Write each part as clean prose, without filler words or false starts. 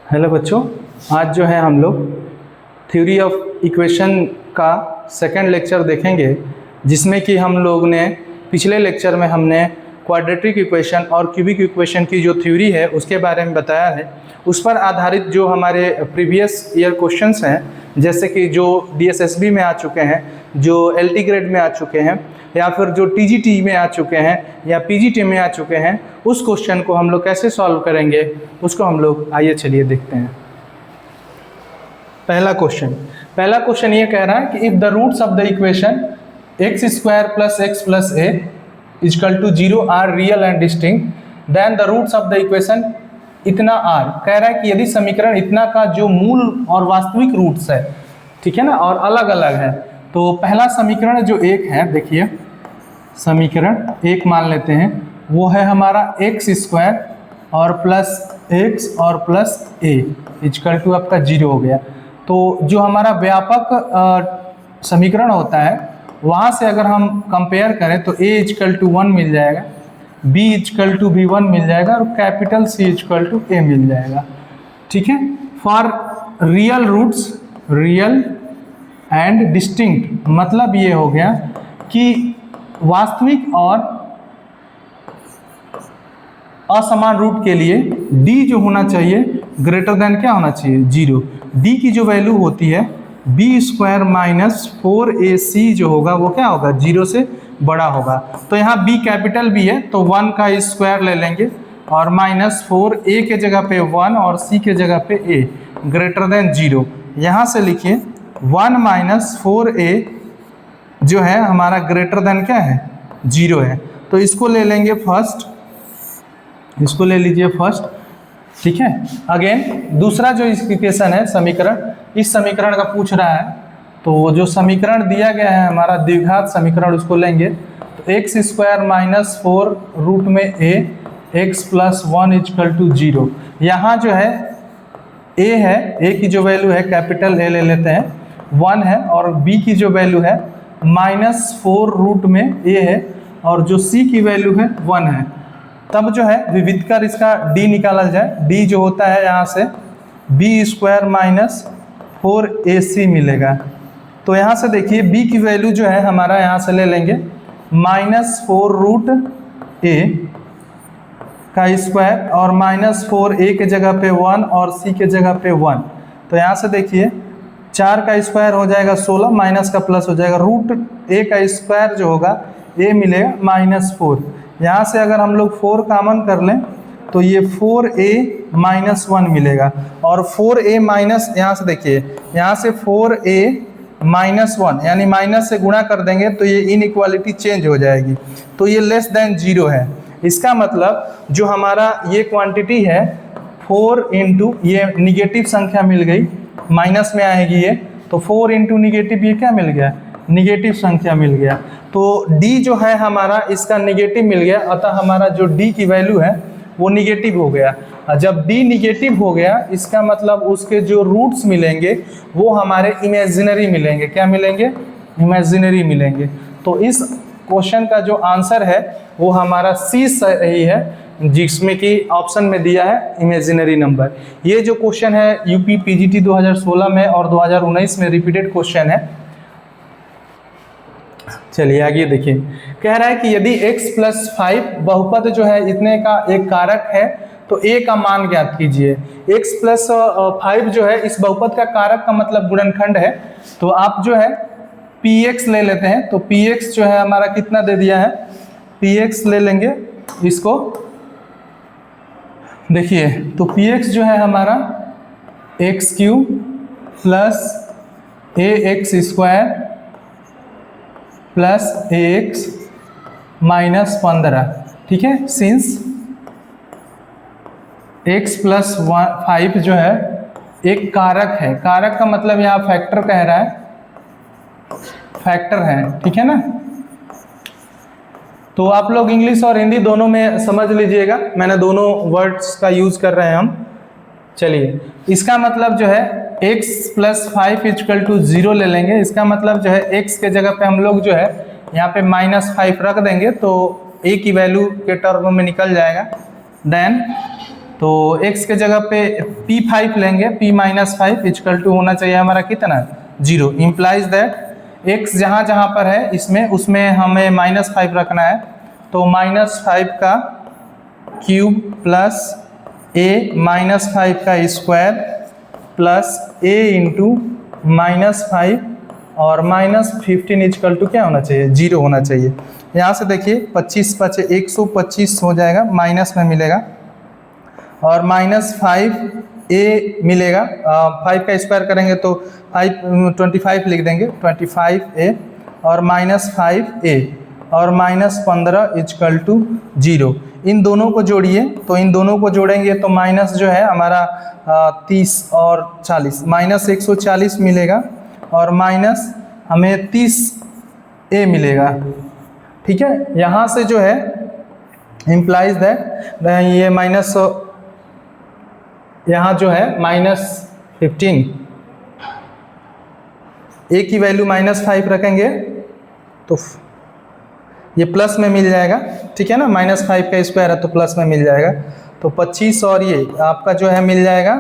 Hello बच्चों, आज जो है हम लोग थ्योरी ऑफ इक्वेशन का सेकंड लेक्चर देखेंगे, जिसमें कि हम लोग ने पिछले लेक्चर में हमने क्वाड्रेटिक इक्वेशन और क्यूबिक इक्वेशन की जो थ्योरी है उसके बारे में बताया है। उस पर आधारित जो हमारे प्रीवियस ईयर क्वेश्चंस हैं, जैसे कि जो DSSB में आ चुके हैं, जो LT ग्रेड में आ चुके हैं, या फिर जो TGT में आ चुके हैं या PGT में आ चुके हैं, उस क्वेश्चन को हम लोग कैसे सॉल्व करेंगे उसको हम लोग आइए चलिए देखते हैं। पहला क्वेश्चन ये कह रहा है कि if the roots of the equation x² + x + a = 0 are real and distinct, then the roots of the equation इतना आर। कह रहा है कि यदि समीकरण इतना का जो मूल और वास्तविक रूट्स है, ठीक है ना, और अलग अलग है, तो पहला समीकरण जो एक है, देखिए समीकरण एक मान लेते हैं, वो है हमारा x² और प्लस x और प्लस a = आपका 0 हो गया। तो जो हमारा व्यापक समीकरण होता है वहाँ से अगर हम कंपेयर करें तो a = 1 मिल जाएगा, b = भी 1 मिल जाएगा और कैपिटल C = a मिल जाएगा। ठीक है। For real roots real and distinct, मतलब ये हो गया कि वास्तविक और असमान रूट के लिए d जो होना चाहिए ग्रेटर देन क्या होना चाहिए, 0। d की जो वैल्यू होती है b² - 4ac जो होगा वो क्या होगा, 0 से बड़ा होगा। तो यहाँ b कैपिटल B है तो 1 का स्क्वायर ले लेंगे और -4 a के जगह पे 1 और c के जगह पे a ग्रेटर देन 0। यहाँ से लिखिए 1 - 4a जो है हमारा ग्रेटर देन क्या है, 0 है। तो इसको ले लेंगे फर्स्ट, इसको ले लीजिए फर्स्ट। ठीक है। अगेन दूसरा जो इक्वेशन है समीकरण, इस समीकरण का पूछ रहा है, तो वो जो समीकरण दिया गया है हमारा द्विघात समीकरण, उसको लेंगे तो x² - 4 रूट में a x + 1 = 0। यहाँ जो है a है, a की जो वैल्यू है कैपिटल A ले लेते हैं, 1 है, और b की जो वैल्यू है -4 रूट में a है, और जो c की वैल्यू है 1 है। तब जो है विविध कर इसका d निकाला जाए, d जो होता है यहाँ से b² - 4ac मिलेगा। तो यहाँ से देखिए b की वैल्यू जो है हमारा यहाँ से ले लेंगे -4 रूट a का स्क्वायर और -4 a के जगह पे 1 और c के जगह पे 1। तो यहाँ से देखिए 4 का स्क्वायर हो जाएगा 16, माइनस का प्लस हो जाएगा, रूट a का स्क्वायर जो होगा a मिलेगा -4। यहाँ से अगर हम लोग 4 कॉमन कर लें तो ये 4a - 1 मिलेगा, और 4a माइनस, यहाँ से देखिए यहाँ से 4a - 1 यानी माइनस से गुणा कर देंगे तो ये इनइक्वालिटी चेंज हो जाएगी, तो ये लेस देन 0 है। इसका मतलब जो हमारा ये क्वांटिटी है 4 × ये निगेटिव संख्या मिल गई, माइनस में आएगी ये, तो 4 × निगेटिव ये क्या मिल गया, निगेटिव संख्या मिल गया। तो d जो है हमारा इसका निगेटिव मिल गया, अतः हमारा जो d की वैल्यू है वो निगेटिव हो गया। जब d निगेटिव हो गया इसका मतलब उसके जो रूट्स मिलेंगे वो हमारे इमेजिनरी मिलेंगे। क्या मिलेंगे, इमेजिनरी मिलेंगे। तो इस क्वेश्चन का जो आंसर है वो हमारा C सही है, जिसमें कि ऑप्शन में दिया है इमेजिनरी नंबर। ये जो क्वेश्चन है यूपी PGT 2016 में और 2019 में रिपीटेड क्वेश्चन है। चलिए आगे देखिए, कह रहा है कि यदि x + 5 बहुपद जो है इतने का एक कारक है तो a का मान ज्ञात कीजिए। x + 5 जो है इस बहुपद का कारक का मतलब गुणनखंड है, तो आप जो है px ले लेते हैं। तो px जो है हमारा कितना दे दिया है, px ले लेंगे इसको, देखिए तो px जो है हमारा x³ + ax² + ax - 15। ठीक है। सिंस x + 5 जो है एक कारक है, कारक का मतलब यहाँ फैक्टर कह रहा है, फैक्टर है, ठीक है ना। तो आप लोग इंग्लिश और हिंदी दोनों में समझ लीजिएगा, मैंने दोनों वर्ड्स का यूज कर रहे हैं हम। चलिए, इसका मतलब जो है x + 5 = 0 ले लेंगे। इसका मतलब जो है x के जगह पे हम लोग जो है यहाँ पे -5 रख देंगे तो a की वैल्यू के टर्म में निकल जाएगा। देन तो x के जगह पे p5 लेंगे, p माइनस 5 इक्वल टू होना चाहिए हमारा कितना 0। इम्प्लाइज दैट x जहाँ जहाँ पर है इसमें उसमें हमें -5 रखना है, तो -5 का क्यूब प्लस a -5 का स्क्वायर प्लस a इंटू -5 और -15 इक्वल टू क्या होना चाहिए 0 होना चाहिए। यहाँ से देखिए 25 5 125 हो जाएगा, माइनस में मिलेगा और -5a मिलेगा। 5 का स्क्वायर करेंगे तो 25 लिख देंगे, 25a और -5a और -15 इक्वल टू 0। इन दोनों को जोड़िए, तो इन दोनों को जोड़ेंगे तो माइनस जो है हमारा 30 और 40 -140 मिलेगा और माइनस हमें 30a मिलेगा। ठीक है, यहाँ से जो है इम्प्लाइज दैट ये माइनस यहाँ जो है -15 a की वैल्यू -5 रखेंगे तो ये प्लस में मिल जाएगा। ठीक है ना, -5 का स्क्वायर है तो प्लस में मिल जाएगा, तो 25 और ये आपका जो है मिल जाएगा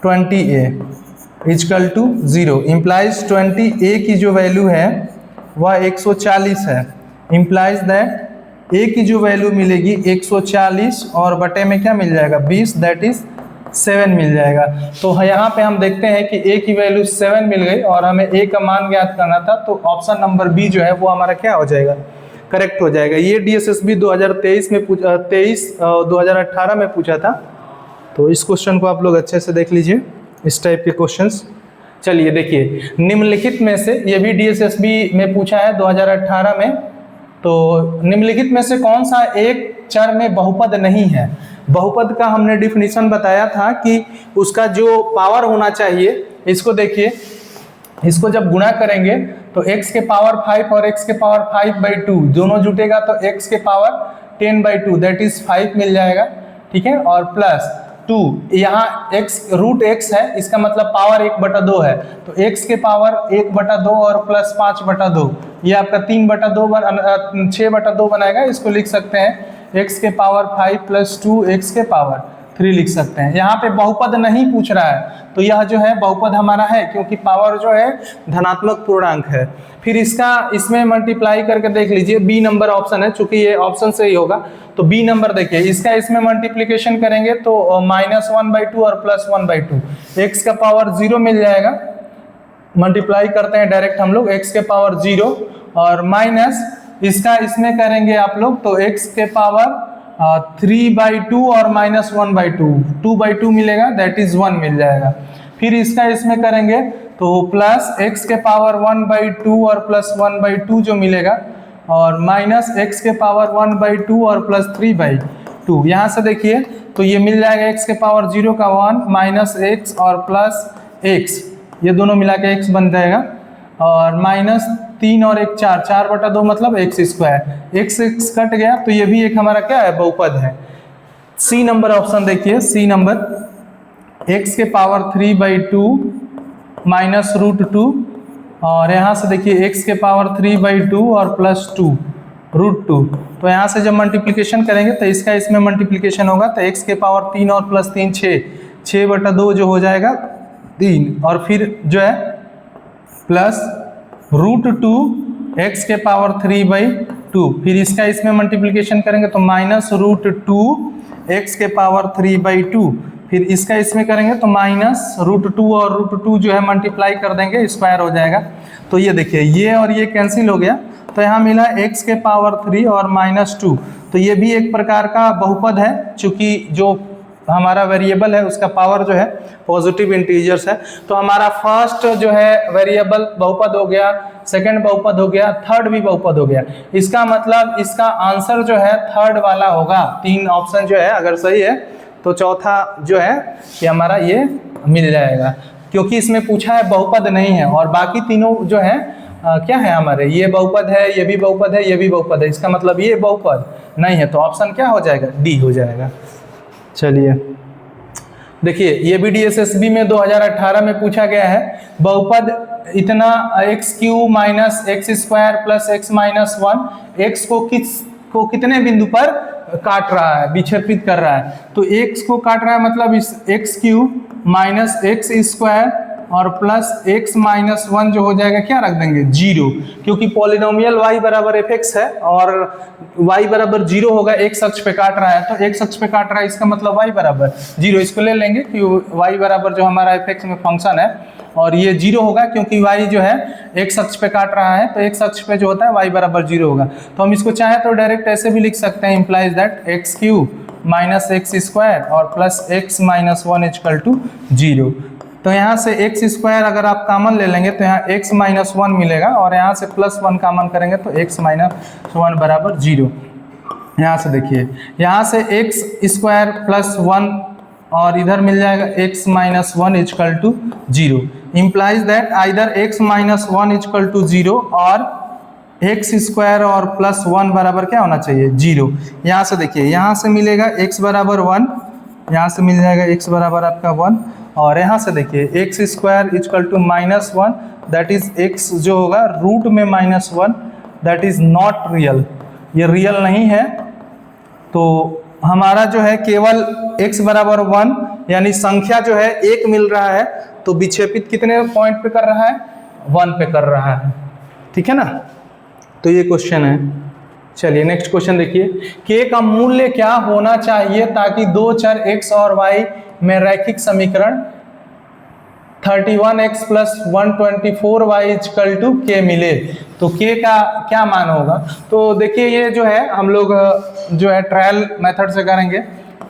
20a equal to 0। Implies 20a की जो वैल्यू है वह 140 है। इम्प्लाइज दैट a की जो वैल्यू मिलेगी 140 और बटे में क्या मिल जाएगा 20, दैट इज 7 मिल जाएगा। तो यहाँ पे हम देखते हैं कि a की वैल्यू 7 मिल गई और हमें a का मान ज्ञात करना था, तो ऑप्शन नंबर बी जो है वो हमारा क्या हो जाएगा, करेक्ट हो जाएगा। ये DSSB 2023 में 2018 में पूछा था, तो इस क्वेश्चन को आप लोग अच्छे से देख लीजिए, इस टाइप के क्वेश्चंस। चलिए देखिए, निम्नलिखित में से, ये भी DSSB में पूछा है 2018 में, तो निम्नलिखित में से कौन सा एक चर में बहुपद नहीं है। बहुपद का हमने डिफिनीशन बताया था कि उसका जो पावर होना चाहिए, इसको देखिए, इसको जब गुणा करेंगे तो x के पावर 5 और x के पावर 5/2 दोनों जुटेगा तो x के पावर 10/2 दैट इज 5 मिल जाएगा। ठीक है, और प्लस 2, यहाँ x रूट x है, इसका मतलब पावर 1/2 है, तो x के पावर 1/2 और प्लस 5/2 ये आपका 3/2 6/2 बनाएगा। इसको लिख सकते हैं x के पावर 5 प्लस 2 x के पावर 3 लिख सकते हैं। यहाँ पे बहुपद नहीं पूछ रहा है, तो यह जो है बहुपद हमारा है, क्योंकि पावर जो है धनात्मक पूर्णांक है। फिर इसका इसमें मल्टीप्लाई करके देख लीजिए, बी नंबर ऑप्शन है, चूंकि ये ऑप्शन से ही होगा, तो बी नंबर देखिए, इसका इसमें मल्टीप्लीकेशन करेंगे तो -1/2 और +1/2 x का पावर 0 मिल जाएगा। मल्टीप्लाई करते हैं डायरेक्ट हम लोग, x के पावर 0 और माइनस इसका इसमें करेंगे आप लोग तो x के पावर 3/2 और -1/2 2/2 मिलेगा, दैट इज 1 मिल जाएगा। फिर इसका इसमें करेंगे तो प्लस x के पावर 1/2 और प्लस 1/2 जो मिलेगा और माइनस x के पावर 1/2 और प्लस 3/2। यहाँ से देखिए तो ये मिल जाएगा x के पावर 0 का 1 माइनस x और प्लस x, ये दोनों मिला के x बन जाएगा और -3 और 1 4 4/2 मतलब x स्क्वायर, x कट गया तो ये भी एक हमारा क्या है बहुपद है। सी नंबर ऑप्शन देखिए, सी नंबर x के पावर 3/2 माइनस √2 और यहाँ से देखिए x के पावर 3/2 और प्लस 2 √2, तो यहाँ से जब मल्टीप्लिकेशन करेंगे तो इसका इसमें मल्टीप्लिकेशन होगा तो x के पावर 3 और प्लस 3 6/2 जो हो जाएगा 3 और फिर जो है प्लस √2 x के पावर 3/2, फिर इसका इसमें मल्टीप्लिकेशन करेंगे तो -√2 x के पावर 3/2, फिर इसका इसमें करेंगे तो -√2 और √2 जो है मल्टीप्लाई कर देंगे, स्क्वायर हो जाएगा। तो ये देखिए ये और ये कैंसिल हो गया, तो यहाँ मिला x के पावर 3 और -2, तो ये भी एक प्रकार का बहुपद है, चूंकि जो हमारा वेरिएबल है उसका पावर जो है पॉजिटिव इंटीजर्स है। तो हमारा फर्स्ट जो है वेरिएबल बहुपद हो गया, सेकंड बहुपद हो गया, थर्ड भी बहुपद हो गया। इसका मतलब इसका आंसर जो है थर्ड वाला होगा। 3 ऑप्शन जो है अगर सही है तो चौथा जो है कि हमारा ये मिल जाएगा, क्योंकि इसमें पूछा है बहुपद नहीं है और बाकी तीनों जो है क्या है हमारे, ये बहुपद है, ये भी बहुपद है, ये भी बहुपद है, इसका मतलब ये बहुपद नहीं है, तो ऑप्शन क्या हो जाएगा, डी हो जाएगा। चलिए देखिए ये भी DSSB में 2018 में पूछा गया है, बहुपद इतना x³ - x² + x - 1, x को को कितने बिंदु पर काट रहा है, विक्षेपित कर रहा है। तो x को काट रहा है मतलब इस x cube minus x square और प्लस एक्स माइनस 1 जो हो जाएगा क्या रख देंगे 0, क्योंकि पॉलिनोमियल y बराबर fx है और y बराबर 0 होगा, x अक्ष पे काट रहा है तो x अक्ष पे काट रहा है इसका मतलब y बराबर 0, इसको ले लेंगे कि y बराबर जो हमारा fx में फंक्शन है और ये 0 होगा क्योंकि y जो है x अक्ष पे काट रहा है तो x अक्ष पे जो होता है y बराबर 0 होगा। तो हम इसको चाहे तो डायरेक्ट ऐसे भी लिख सकते हैं, implies that x cube minus x square और plus x minus 1 equal to 0। तो यहाँ से एक्स स्क्वायर अगर आप कॉमन ले लेंगे तो यहाँ x माइनस 1 मिलेगा और यहाँ से प्लस 1 कॉमन करेंगे तो x माइनस 1 बराबर 0। यहाँ से देखिए यहाँ से एक्स स्क्वायर प्लस 1 और इधर मिल जाएगा x minus 1 equal to 0, implies that either x minus 1 equal to 0 और एक्स स्क्वायर और प्लस 1 बराबर क्या होना चाहिए 0। यहाँ से देखिए यहाँ से मिलेगा x बराबर 1, यहाँ से मिल जाएगा x बराबर आपका 1 और यहाँ से देखिए x square equal to minus 1 that is x जो होगा रूट में minus 1 that is not real, ये रियल नहीं है। तो हमारा जो है केवल x बराबर 1 यानी संख्या जो है 1 मिल रहा है तो विक्षेपित कितने पॉइंट पे कर रहा है 1 पे कर रहा है, ठीक है ना। तो ये क्वेश्चन है। चलिए नेक्स्ट क्वेश्चन देखिए, k का मूल्य क्या होना चाहिए ताकि दो चर x और y में रैखिक समीकरण 31x plus 124y equal to k मिले। तो k का क्या मान होगा, तो देखिए ये जो है हम लोग जो है ट्रायल मेथड से करेंगे।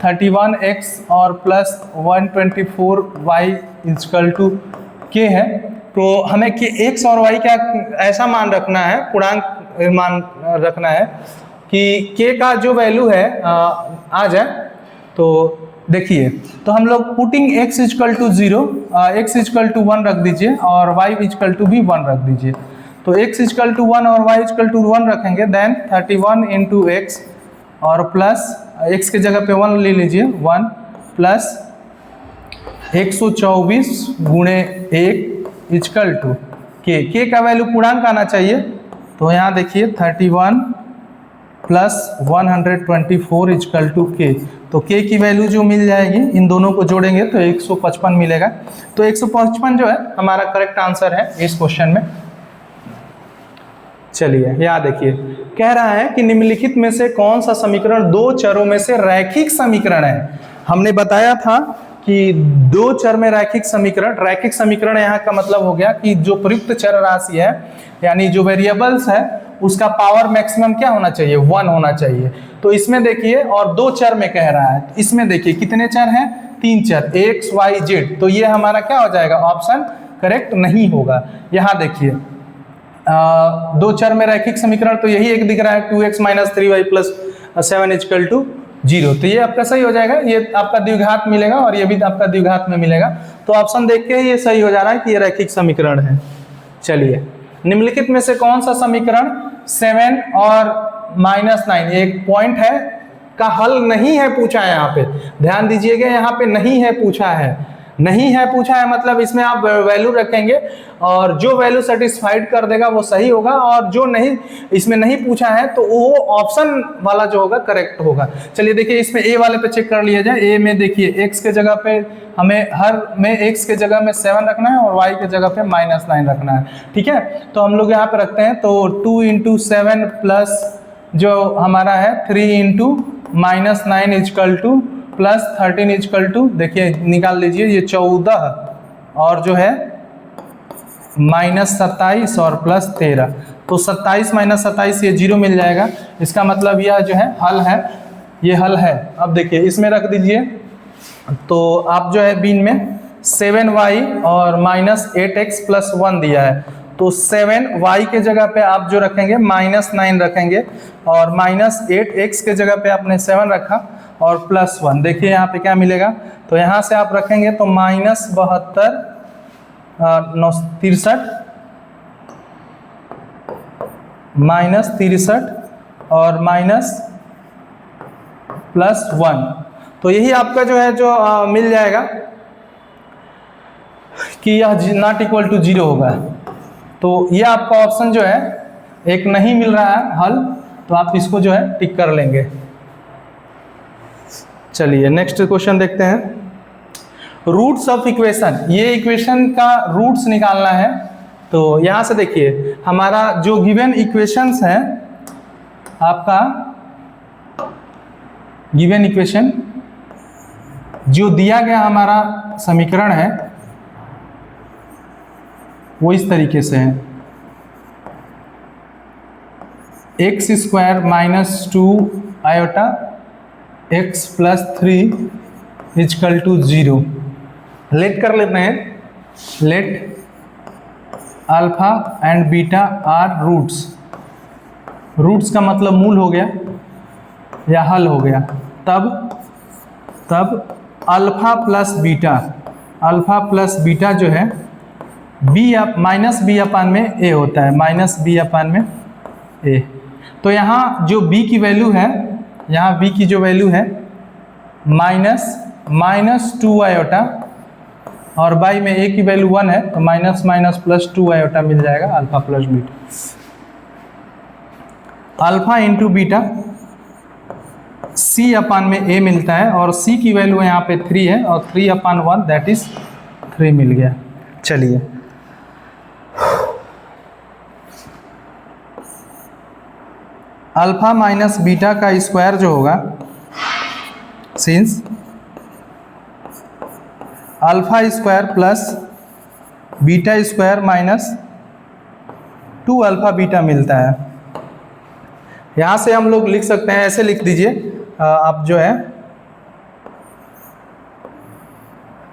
31x और plus 124y equal to k है, तो हमें कि x और y का ऐसा मान रखना है, पूर्णांक मान रखना है कि k का जो वैल्यू है आ जाए। तो देखिए तो हम लोग putting x equal to 0, x equal to 1 रख दीजिए और y इक्वल टू भी 1 रख दीजिए। तो x इक्वल टू 1 और y इक्वल टू 1 रखेंगे, देन 31 इंटू एक्स और प्लस x के जगह पे 1 ले लीजिए 1 प्लस 124 गुणे 1 इक्वल टू k का वैल्यू पूर्णांक आना चाहिए। तो यहाँ देखिए 31 प्लस 124 इक्वल टू k, तो k की वैल्यू जो मिल जाएगी इन दोनों को जोड़ेंगे तो 155 मिलेगा। तो 155 जो है हमारा करेक्ट आंसर है इस क्वेश्चन में। चलिए यहाँ देखिए कह रहा है कि निम्नलिखित में से कौन सा समीकरण दो चरों में से रैखिक समीकरण है। हमने बताया था कि दो चर में रैखिक समीकरण यहाँ का मतलब हो गया कि जो प्रयुक्त चर राशि है यानी जो वेरिएबल्स है उसका पावर मैक्सिमम क्या होना चाहिए 1 होना चाहिए। तो इसमें देखिए और दो चर में कह रहा है, तो इसमें देखिए कितने चर हैं 3 चर x y z, तो ये हमारा क्या हो जाएगा ऑप्शन करेक्ट नहीं होगा। यहाँ देखिए दो चर में रैखिक समीकरण तो यही एक दिख रहा है 2x minus 3y plus 7 equal to 0, तो ये आपका सही हो जाएगा, ये आपका द्विघात मिलेगा और ये भी आपका द्विघात में मिलेगा। तो ऑप्शन देख के ये सही हो जा रहा है कि ये रैखिक समीकरण है। चलिए निम्नलिखित में से कौन सा समीकरण 7 और -9 एक पॉइंट है का हल नहीं है पूछा है। यहाँ पे ध्यान दीजिएगा, यहाँ पे नहीं है पूछा है, नहीं है पूछा है मतलब इसमें आप वैल्यू रखेंगे और जो वैल्यू सेटिस्फाइड कर देगा वो सही होगा और जो नहीं इसमें नहीं पूछा है तो वो ऑप्शन वाला जो होगा करेक्ट होगा। चलिए देखिए इसमें ए वाले पे चेक कर लिया जाए। ए में देखिए एक्स के जगह पे हमें हर में एक्स के जगह में 7 रखना है और वाई के जगह पे -9 रखना है, ठीक है। तो हम लोग यहाँ पे रखते हैं तो 2 इंटू 7 प्लस जो हमारा है 3 into -9 equal to plus 13 equal to देखिए निकाल लीजिए ये 14 और जो है -27 और प्लस 13, तो 27 माइनस 27 ये 0 मिल जाएगा। इसका मतलब यह जो है हल है, ये हल है। अब देखिए इसमें रख दीजिए तो आप जो है बीन में 7y और -8x प्लस 1 दिया है तो 7y के जगह पे आप जो रखेंगे -9 रखेंगे और -8x के जगह पे आपने 7 रखा और प्लस 1। देखिए यहाँ पे क्या मिलेगा, तो यहाँ से आप रखेंगे तो -72 -63 और +1, तो यही आपका जो है जो मिल जाएगा कि यह नॉट इक्वल टू 0 होगा। तो ये आपका ऑप्शन जो है एक नहीं मिल रहा है हल, तो आप इसको जो है टिक कर लेंगे। चलिए नेक्स्ट क्वेश्चन देखते हैं। रूट्स ऑफ इक्वेशन, ये इक्वेशन का रूट्स निकालना है। तो यहाँ से देखिए हमारा जो गिवन इक्वेशंस है, आपका गिवन इक्वेशन जो दिया गया हमारा समीकरण है वो इस तरीके से है, x square minus 2 iota x plus 3 equal to 0। Let कर लेते हैं, let alpha and beta are roots. Roots का मतलब मूल हो गया या हल हो गया। तब alpha plus beta, alpha plus beta जो है बी अप माइनस बी अपान में ए होता है, माइनस बी अपान में ए। तो यहाँ जो b की वैल्यू है, यहाँ b की जो वैल्यू है माइनस 2 आयोटा और बाई में a की वैल्यू 1 है, तो माइनस माइनस प्लस 2 आयोटा मिल जाएगा alpha plus beta. Alpha into beta c अपान में a मिलता है और c की वैल्यू यहाँ पे 3 है और 3 अपान 1 दैट इज 3 मिल गया। चलिए अल्फा माइनस बीटा का स्क्वायर जो होगा, since alpha square plus beta square minus 2 alpha beta मिलता है। यहाँ से हम लोग लिख सकते हैं, ऐसे लिख दीजिए आप जो है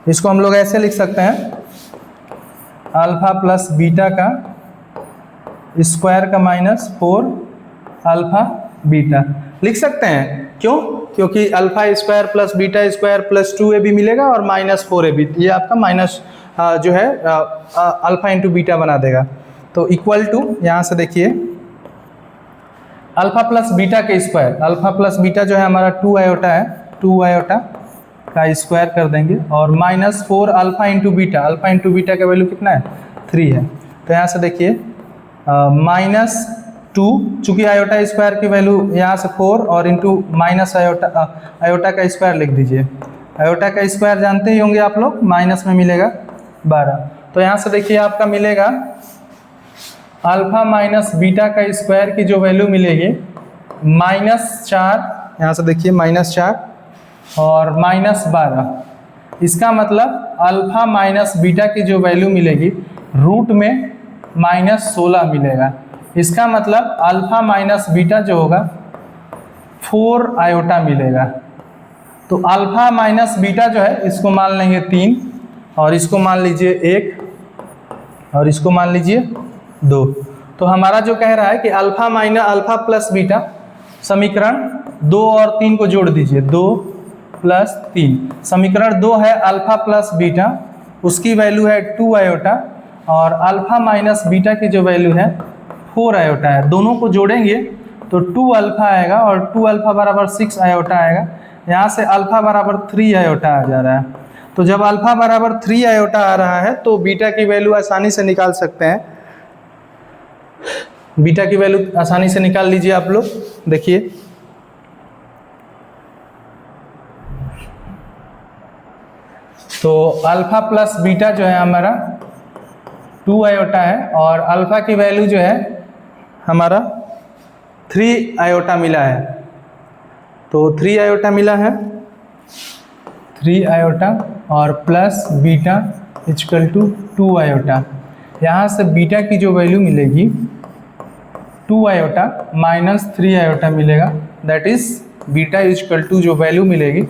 इसको हम लोग ऐसे लिख सकते हैं, अल्फा प्लस बीटा का स्क्वायर का माइनस 4 अल्फा बीटा लिख सकते हैं। क्यों? क्योंकि alpha square plus beta square plus 2ab मिलेगा और माइनस 4ab, ये आपका माइनस जो है अल्फा इंटू बीटा बना देगा। तो इक्वल टू यहाँ से देखिए अल्फा प्लस बीटा के स्क्वायर, अल्फा प्लस बीटा जो है हमारा 2 आयोटा है, 2 आयोटा का स्क्वायर कर देंगे और minus 4 alpha into beta, alpha into beta का वैल्यू कितना है 3 है। तो यहाँ से देखिए माइनस 2, चूँकि आयोटा स्क्वायर की वैल्यू यहाँ से 4 और इंटू माइनस आयोटा का स्क्वायर लिख दीजिए। आयोटा का स्क्वायर जानते ही होंगे आप लोग, माइनस में मिलेगा 12। तो यहाँ से देखिए आपका मिलेगा अल्फा माइनस बीटा का स्क्वायर की जो वैल्यू मिलेगी -4, यहाँ से देखिए -4 और -12। इसका मतलब अल्फा माइनस बीटा की जो वैल्यू मिलेगी रूट में -16 मिलेगा। इसका मतलब अल्फा माइनस बीटा जो होगा 4 आयोटा मिलेगा। तो अल्फा माइनस बीटा जो है इसको मान लेंगे 3 और इसको मान लीजिए 1 और इसको मान लीजिए 2। तो हमारा जो कह रहा है कि अल्फा प्लस बीटा, समीकरण 2 और 3 को जोड़ दीजिए, 2 प्लस 3। समीकरण 2 है अल्फा प्लस बीटा, उसकी वैल्यू है 2 आयोटा और अल्फा माइनस बीटा की जो वैल्यू है 4 आयोटा है। दोनों को जोड़ेंगे तो 2 अल्फा आएगा और 2 अल्फा बराबर 6 आयोटा आएगा। यहाँ से अल्फा बराबर 3 आयोटा आ जा रहा है। तो जब अल्फा बराबर 3 आयोटा आ रहा है तो बीटा की वैल्यू आसानी से निकाल सकते हैं। बीटा की वैल्यू आसानी से निकाल लीजिए आप लोग, देखिए तो अल्फा प्लस बीटा जो है हमारा 2 आयोटा है और अल्फा की वैल्यू जो है हमारा 3 आयोटा मिला है। तो 3 आयोटा मिला है, 3 आयोटा और plus beta equal to 2 iota. यहाँ से बीटा की जो वैल्यू मिलेगी 2 आयोटा माइनस 3 आयोटा मिलेगा, that is beta equal to जो वैल्यू मिलेगी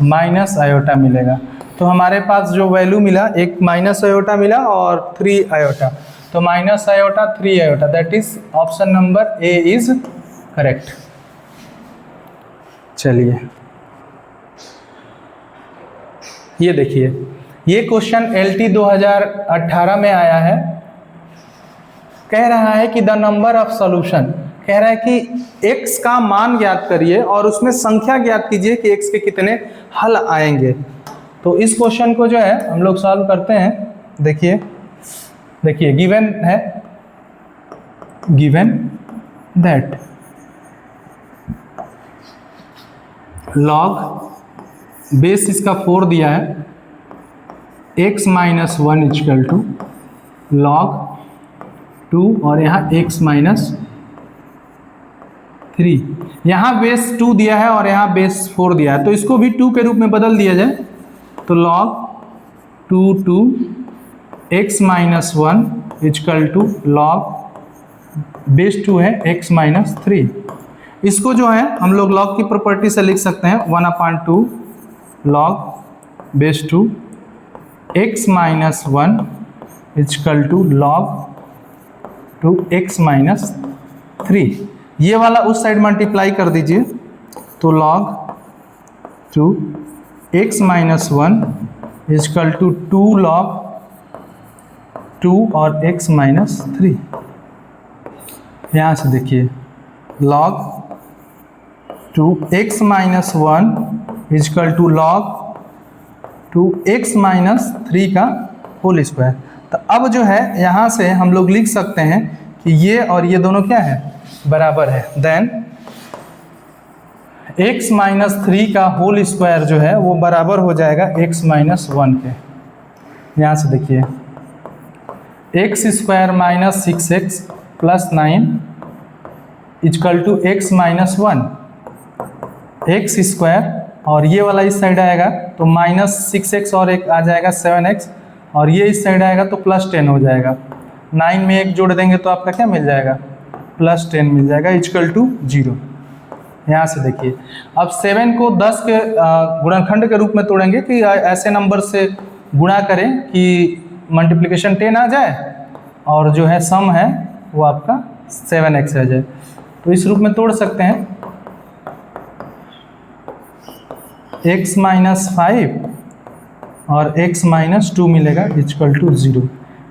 माइनस आयोटा मिलेगा। तो हमारे पास जो वैल्यू मिला, एक माइनस आयोटा मिला और 3 आयोटा, तो minus iota 3 iota, that is option number A is correct. चलिए ये देखिए, ये क्वेश्चन LT 2018 में आया है। कह रहा है कि द नंबर ऑफ सॉल्यूशन, कह रहा है कि x का मान ज्ञात करिए और उसमें संख्या ज्ञात कीजिए कि x के कितने हल आएंगे। तो इस क्वेश्चन को जो है हम लोग सॉल्व करते हैं। देखिए गिवन है, गिवन दैट लॉग बेस इसका 4 दिया है, x minus 1 equal to log 2 और यहाँ x माइनस 3। यहाँ बेस 2 दिया है और यहाँ बेस 4 दिया है, तो इसको भी 2 के रूप में बदल दिया जाए, तो log 2 x minus 1 equal to log base 2 है x माइनस 3। इसको जो है हम लोग log की प्रॉपर्टी से लिख सकते हैं 1/2 log base 2 x minus 1 equal to log 2 x minus 3। ये वाला उस साइड मल्टीप्लाई कर दीजिए, तो log 2 x minus 1 equal to 2 log 2 और x माइनस 3। यहाँ से देखिए log 2 x minus 1 equal to log 2 x minus 3 का होल स्क्वायर। तो अब जो है यहाँ से हम लोग लिख सकते हैं कि ये और ये दोनों क्या है, बराबर है। देन x माइनस 3 का होल स्क्वायर जो है वो बराबर हो जाएगा x माइनस 1 के। यहाँ से देखिए x square minus 6x plus 9 equal to x minus 1, x square और ये वाला इस साइड आएगा तो माइनस 6x और एक आ जाएगा 7x, और ये इस साइड आएगा तो प्लस 10 हो जाएगा। 9 में 1 जोड़ देंगे तो आपका क्या मिल जाएगा, प्लस 10 मिल जाएगा इक्वल टू 0। यहाँ से देखिए अब 7 को 10 के गुणनखंड के रूप में तोड़ेंगे कि ऐसे नंबर से गुणा करें कि मल्टीप्लिकेशन 10 आ जाए और जो है सम है वो आपका 7x आ जाए। तो इस रूप में तोड़ सकते हैं, x माइनस 5 और x माइनस 2 मिलेगा इक्वल टू 0।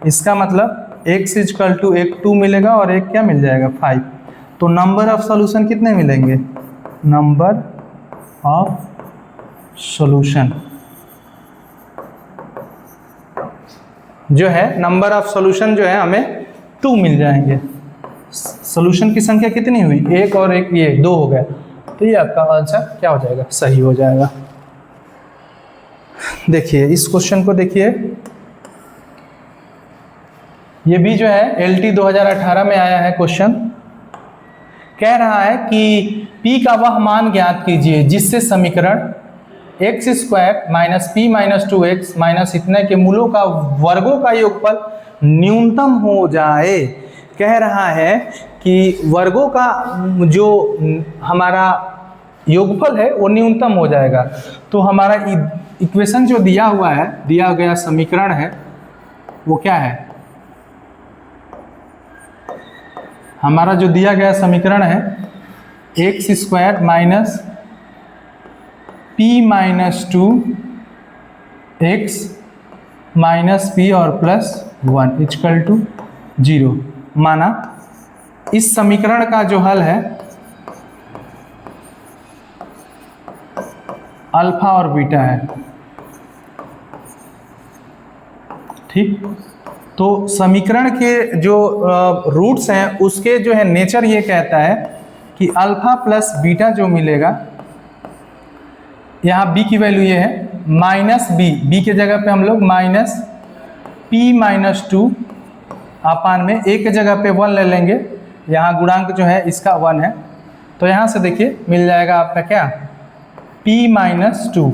इसका मतलब x इक्वल टू एक 2 मिलेगा और एक क्या मिल जाएगा 5। तो नंबर ऑफ सॉल्यूशन कितने मिलेंगे, नंबर ऑफ सॉल्यूशन जो है नंबर ऑफ सॉल्यूशन जो है हमें 2 मिल जाएंगे। सॉल्यूशन की संख्या कितनी हुई, 1 और 1 ये 2 हो गया, तो ये आपका आंसर क्या हो जाएगा, सही हो जाएगा। देखिए इस क्वेश्चन को देखिए, ये भी जो है LT 2018 में आया है क्वेश्चन। कह रहा है कि P का वह मान ज्ञात कीजिए जिससे समीकरण x square minus p minus 2x minus इतने के मूलों का वर्गों का योगफल न्यूनतम हो जाए। कह रहा है कि वर्गों का जो हमारा योगफल है वो न्यूनतम हो जाएगा। तो हमारा इक्वेशन जो दिया हुआ है, दिया गया समीकरण है वो क्या है, हमारा जो दिया गया समीकरण है x square minus p minus 2x minus p और प्लस 1 इक्वल टू 0। माना इस समीकरण का जो हल है अल्फा और बीटा है, ठीक। तो समीकरण के जो रूट्स हैं उसके जो है नेचर ये कहता है कि अल्फा प्लस बीटा जो मिलेगा, यहाँ b की वैल्यू ये है माइनस b के जगह पे हम लोग माइनस p माइनस 2 अपान में a के जगह पे 1 ले लेंगे, यहाँ गुणांक जो है इसका 1 है, तो यहाँ से देखिए मिल जाएगा आपका क्या p माइनस 2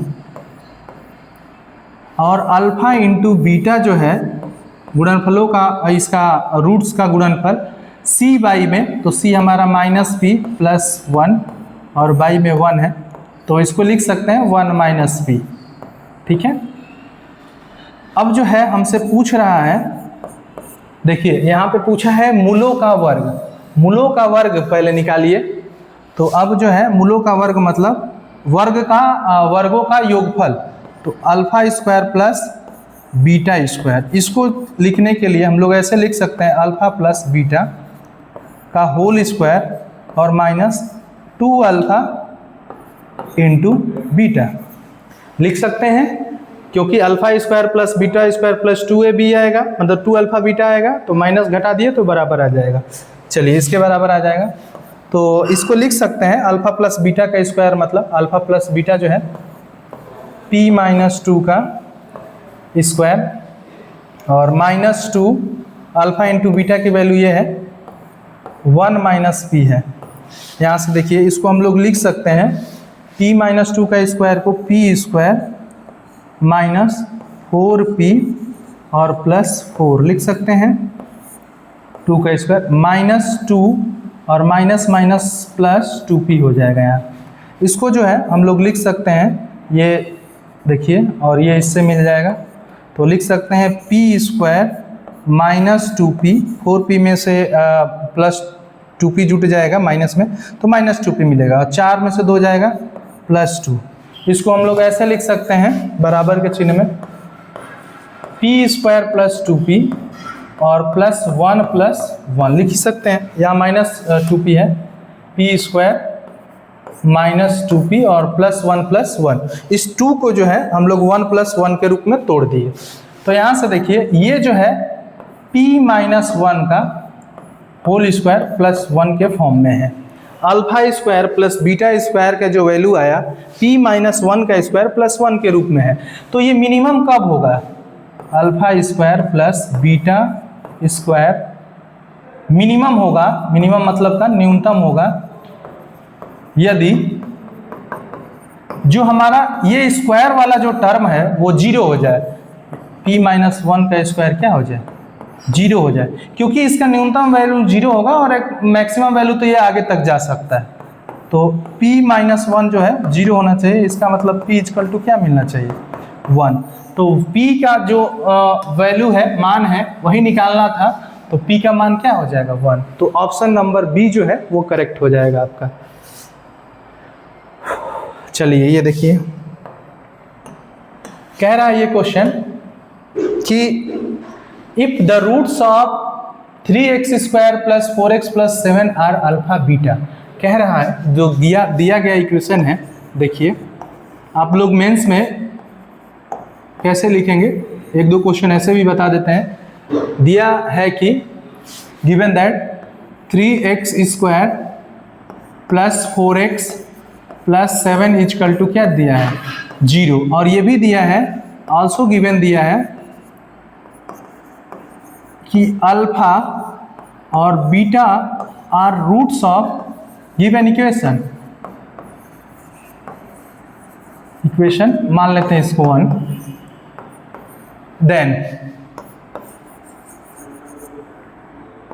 और अल्फा इंटू बीटा जो है गुणनफलों का, इसका रूट्स का गुणनफल c बाई में, तो c हमारा माइनस p प्लस 1 और बाई में 1 है, तो इसको लिख सकते हैं 1 माइनस p, ठीक है। अब जो है हमसे पूछ रहा है, देखिए यहाँ पे पूछा है मूलों का वर्ग, मूलों का वर्ग पहले निकालिए। तो अब जो है मूलों का वर्ग मतलब वर्गों का योगफल, तो alpha square plus beta square. इसको लिखने के लिए हम लोग ऐसे लिख सकते हैं अल्फा प्लस बीटा का होल स्क्वायर और माइनस 2 अल्फा इंटू बीटा लिख सकते हैं, क्योंकि alpha square plus beta square plus 2ab आएगा, मतलब 2 अल्फा बीटा आएगा, तो माइनस घटा दिए तो बराबर आ जाएगा। चलिए इसके बराबर आ जाएगा तो इसको लिख सकते हैं अल्फा प्लस बीटा का स्क्वायर, मतलब अल्फा प्लस बीटा जो है p-2 का स्क्वायर, और -2 अल्फा इंटू बीटा की वैल्यू ये है 1 - p है। यहाँ से देखिए इसको हम लोग लिख सकते हैं p-2 का स्क्वायर को p² -4p और +4 लिख सकते हैं, 2 का स्क्वायर -2 और माइनस प्लस 2p हो जाएगा। यहाँ इसको जो है हम लोग लिख सकते हैं, ये देखिए और ये इससे मिल जाएगा, तो लिख सकते हैं p² -2p, 4p में से +2p जुट जाएगा माइनस में, तो -2p मिलेगा, और 4 में से 2 जाएगा +2। इसको हम लोग ऐसे लिख सकते हैं बराबर के चिन्ह में, p² + 2p और +1 + 1 लिख सकते हैं, यहाँ -2p है, p² -2p और +1 + 1। इस 2 को जो है हम लोग 1 + 1 के रूप में तोड़ दिए। तो यहाँ से देखिए ये जो है p-1 का होल स्क्वायर +1 के फॉर्म में है। अल्फा² + बीटा² का जो वैल्यू आया p-1 का स्क्वायर +1 के रूप में है। तो ये मिनिमम कब होगा? अल्फा² + बीटा² मिनिमम होगा, मिनिमम मतलब का न्यूनतम होगा, यदि जो हमारा ये स्क्वायर वाला जो टर्म है वो 0 हो जाए, p-1 का स्क्वायर क्या हो जाए? 0 हो जाए, क्योंकि इसका न्यूनतम वैल्यू 0 होगा और एक मैक्सिमम वैल्यू तो ये आगे तक जा सकता है। तो p-1 जो है 0 होना चाहिए, इसका मतलब p = क्या मिलना चाहिए? 1। तो p का जो वैल्यू है, मान है, वही निकालना था, तो p का मान क्या हो जाएगा? 1। तो ऑप्शन नंबर बी जो है वो करेक्ट हो जाएगा आपका। चलिए ये देखिए, कह रहा है ये क्वेश्चन कि if the roots of 3x² + 4x + 7 are alpha beta, कह रहा है जो दिया गया इक्वेशन है, देखिए आप लोग मेंस में कैसे लिखेंगे, एक दो क्वेश्चन ऐसे भी बता देते हैं। दिया है कि गिवन दैट 3x² + 4x + 7 = क्या दिया है? 0। और ये भी दिया है, ऑल्सो गिवन दिया है कि अल्फा और beta are roots of given equation मान लेते हैं इसको 1। देन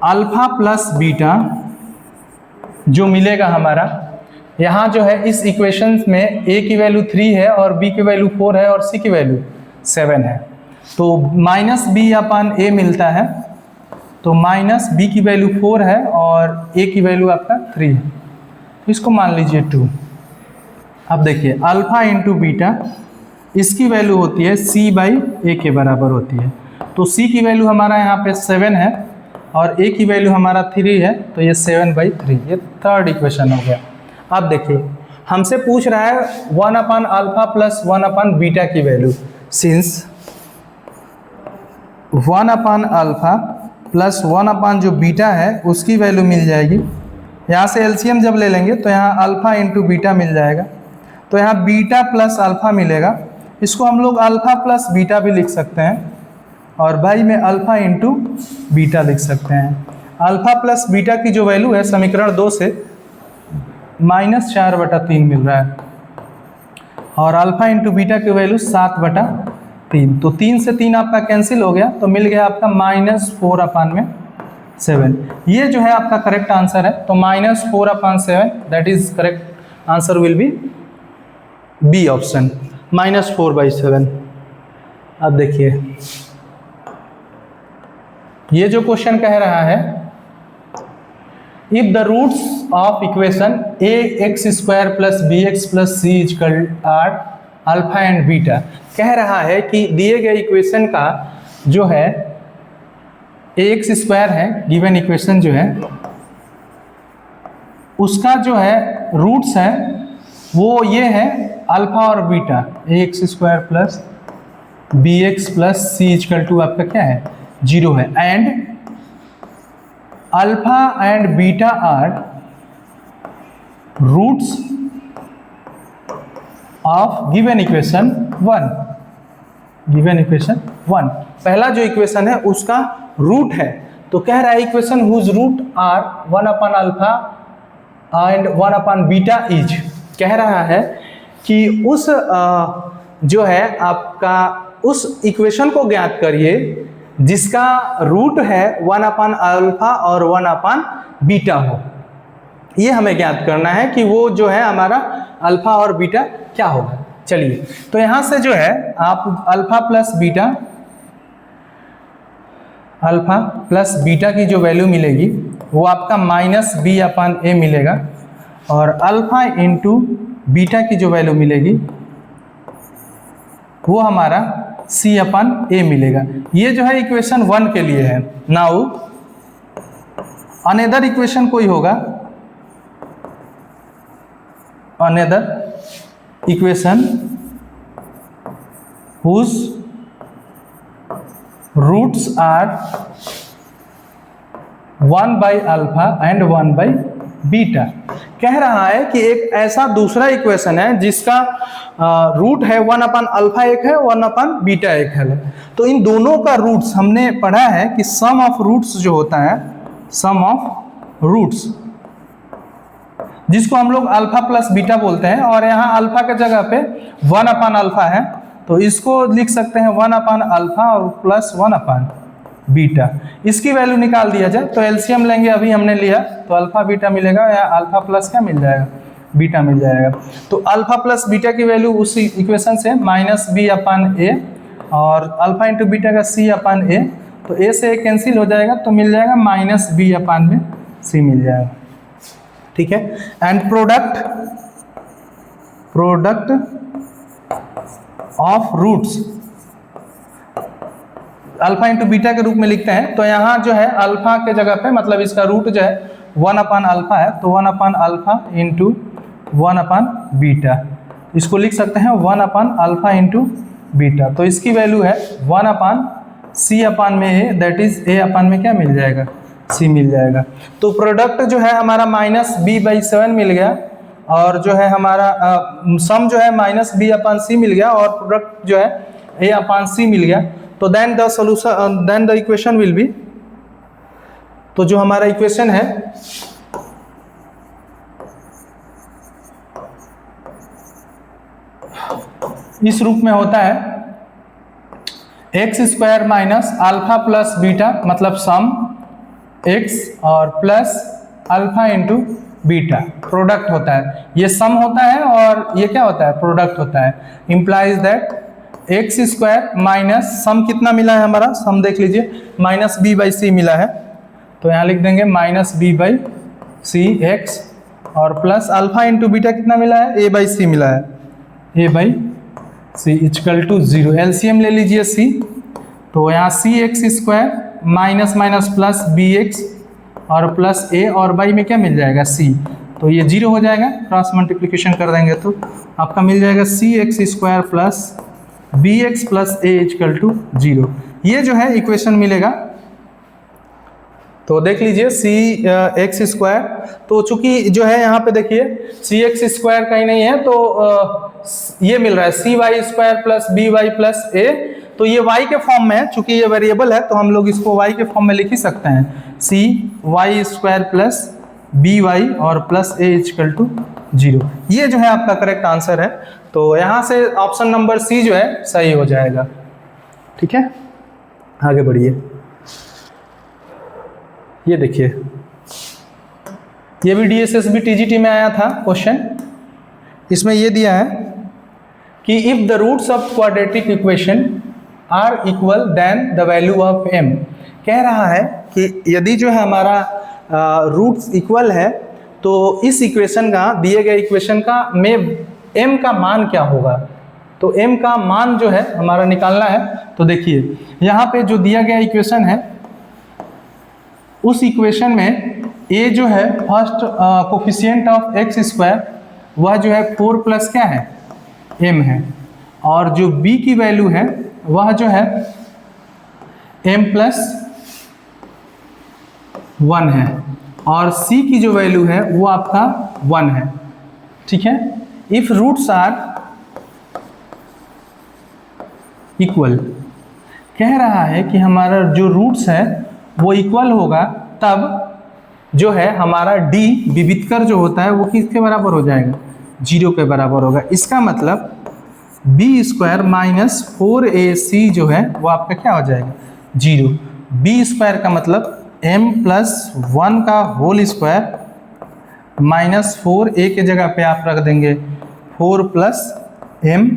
अल्फा प्लस बीटा जो मिलेगा हमारा, यहाँ जो है इस इक्वेशन में a की वैल्यू 3 है और b की वैल्यू 4 है और c की वैल्यू 7 है, तो -b/a मिलता है। तो -b की वैल्यू 4 है और a की वैल्यू आपका 3 है, तो इसको मान लीजिए 2। अब देखिए अल्फा इंटू बीटा, इसकी वैल्यू होती है c/a के बराबर होती है, तो c की वैल्यू हमारा यहाँ पे 7 है और a की वैल्यू हमारा 3 है, तो ये 7/3, ये थर्ड इक्वेशन हो गया। अब देखिए हमसे पूछ रहा है 1/α + 1/बीटा की वैल्यू, सिंस 1/α + 1/ जो बीटा है उसकी वैल्यू मिल जाएगी। यहाँ से एलसीएम जब ले लेंगे तो यहाँ अल्फा इंटू बीटा मिल जाएगा, तो यहाँ बीटा प्लस अल्फा मिलेगा, इसको हम लोग अल्फा प्लस बीटा भी लिख सकते हैं और बाई में अल्फा इंटू बीटा लिख सकते हैं। अल्फा प्लस बीटा की जो वैल्यू है समीकरण 2 से -4/3 मिल रहा है और अल्फा इंटू बीटा की वैल्यू 7/3, तो 3 से 3 आपका कैंसिल हो गया, तो मिल गया आपका -4/7। ये जो है आपका करेक्ट आंसर है, तो -4/7 that is correct answer will be B option, -4/7। अब देखिए ये जो क्वेश्चन कह रहा है, if the roots of equation ax² + bx + c are alpha and beta, कह रहा है कि दिए गए इक्वेशन का जो है ax² है, गिवन इक्वेशन जो है उसका जो है रूट्स है वो ये है अल्फा और बीटा, ax² + bx + c आपका क्या है? 0 है, and alpha and beta are roots of given equation 1, given equation 1, पहला जो इक्वेशन है उसका रूट है। तो कह रहा है equation whose root are 1 upon alpha and 1 upon beta is, कह रहा है कि उस जो है आपका उस इक्वेशन को ज्ञात करिए जिसका रूट है 1 अपॉन अल्फा और 1 अपॉन बीटा हो। ये हमें ज्ञात करना है कि वो जो है हमारा अल्फा और बीटा क्या होगा। चलिए, तो यहां से जो है आप अल्फा प्लस बीटा की जो वैल्यू मिलेगी वो आपका -b अपॉन a मिलेगा, और अल्फा इंटू बीटा की जो वैल्यू मिलेगी वो हमारा c अपॉन a मिलेगा। ये जो है इक्वेशन 1 के लिए है। नाउ अनदर इक्वेशन कोई होगा, another equation whose roots are 1 by alpha and 1 by beta. कह रहा है कि एक ऐसा दूसरा इक्वेशन है जिसका रूट है 1 अपॉन अल्फा एक है, 1 अपॉन बीटा एक है। तो इन दोनों का रूट्स हमने पढ़ा है कि सम ऑफ रूट्स जो होता है, सम ऑफ रूट्स जिसको हम लोग अल्फा प्लस बीटा बोलते हैं, और यहाँ अल्फा के जगह पे 1 अपॉन अल्फा है तो इसको लिख सकते हैं 1 अपॉन अल्फा और प्लस 1 अपॉन बीटा। इसकी वैल्यू निकाल दिया जाए तो एलसीएम लेंगे, अभी हमने लिया तो अल्फा बीटा मिलेगा, या अल्फा प्लस क्या मिल जाएगा, बीटा मिल जाएगा। तो अल्फा प्लस बीटा की वैल्यू उस इक्वेशन से -b अपॉन a और अल्फा इंटू बीटा का c अपॉन a, तो a से a कैंसिल हो जाएगा तो मिल जाएगा -b अपॉन में c मिल जाएगा। ठीक है, and product of roots alpha into beta के रूप में लिखते हैं। तो यहाँ जो है अल्फा के जगह पे मतलब इसका रूट जो है 1 अपॉन अल्फा है, तो 1 upon alpha into 1 upon beta, इसको लिख सकते हैं 1 अपॉन अल्फा इंटू बीटा। तो इसकी वैल्यू है 1 अपॉन c अपॉन में a, that is a upon में क्या मिल जाएगा, c मिल जाएगा। तो प्रोडक्ट जो है हमारा -b/7 मिल गया, और जो है हमारा सम जो है -b अपॉन c मिल गया, और प्रोडक्ट जो है a अपॉन c मिल गया। तो then the solution, then the equation will be, तो जो हमारा इक्वेशन है इस रूप में होता है x² minus alpha plus beta, मतलब सम x और plus alpha into beta, product होता है। ये सम होता है और ये क्या होता है, प्रोडक्ट होता है। Implies that x² minus sum कितना मिला है हमारा, सम देख लीजिए -b/c मिला है, तो यहाँ लिख देंगे -b/c x, और प्लस अल्फा इंटू बीटा कितना मिला है, a/c मिला है, a/c इक्वल टू 0। एलसीएम ले लीजिए c, तो यहाँ cx² minus minus plus bx और प्लस a, और बाई में क्या मिल जाएगा c, तो ये 0 हो जाएगा, क्रॉस मल्टीप्लिकेशन कर देंगे तो आपका मिल जाएगा cx² plus bx plus a equal to 0। ये जो है इक्वेशन मिलेगा। तो देख लीजिए cx², तो चूंकि जो है यहाँ पे देखिए cx² कहीं नहीं है, तो ये मिल रहा है cy² plus by plus a, तो ये y के फॉर्म में है, चूंकि ये वेरिएबल है तो हम लोग इसको y के फॉर्म में लिख ही सकते हैं, cy² प्लस by और प्लस a इक्वल टू 0। ये जो है आपका करेक्ट आंसर है। तो यहाँ से ऑप्शन नंबर सी जो है सही हो जाएगा। ठीक है, आगे बढ़िए। ये देखिए, ये भी DSSB TGT में आया था क्वेश्चन। इसमें ये दिया है कि if the roots of quadratic equation are equal then the value of m। कह रहा है कि यदि जो है हमारा रूट्स इक्वल है तो इस इक्वेशन का, दिए गए इक्वेशन का में m का मान क्या होगा। तो m का मान जो है हमारा निकालना है। तो देखिए यहाँ पे जो दिया गया इक्वेशन है, उस इक्वेशन में a जो है फर्स्ट कोफिशिएंट ऑफ x² वह जो है 4 प्लस क्या है, m है, और जो b की वैल्यू है वह जो है m प्लस 1 है, और c की जो वैल्यू है वो आपका 1 है। ठीक है। इफ रूट्स आर इक्वल, कह रहा है कि हमारा जो रूट्स है वो इक्वल होगा, तब जो है हमारा d विविधकर जो होता है वो किसके बराबर हो जाएगा, 0 के बराबर होगा। इसका मतलब b स्क्वायर माइनस 4ac जो है वो आपका क्या हो जाएगा, 0। b स्क्वायर का मतलब m प्लस 1 का होल स्क्वायर माइनस 4a के जगह पे आप रख देंगे 4 प्लस m,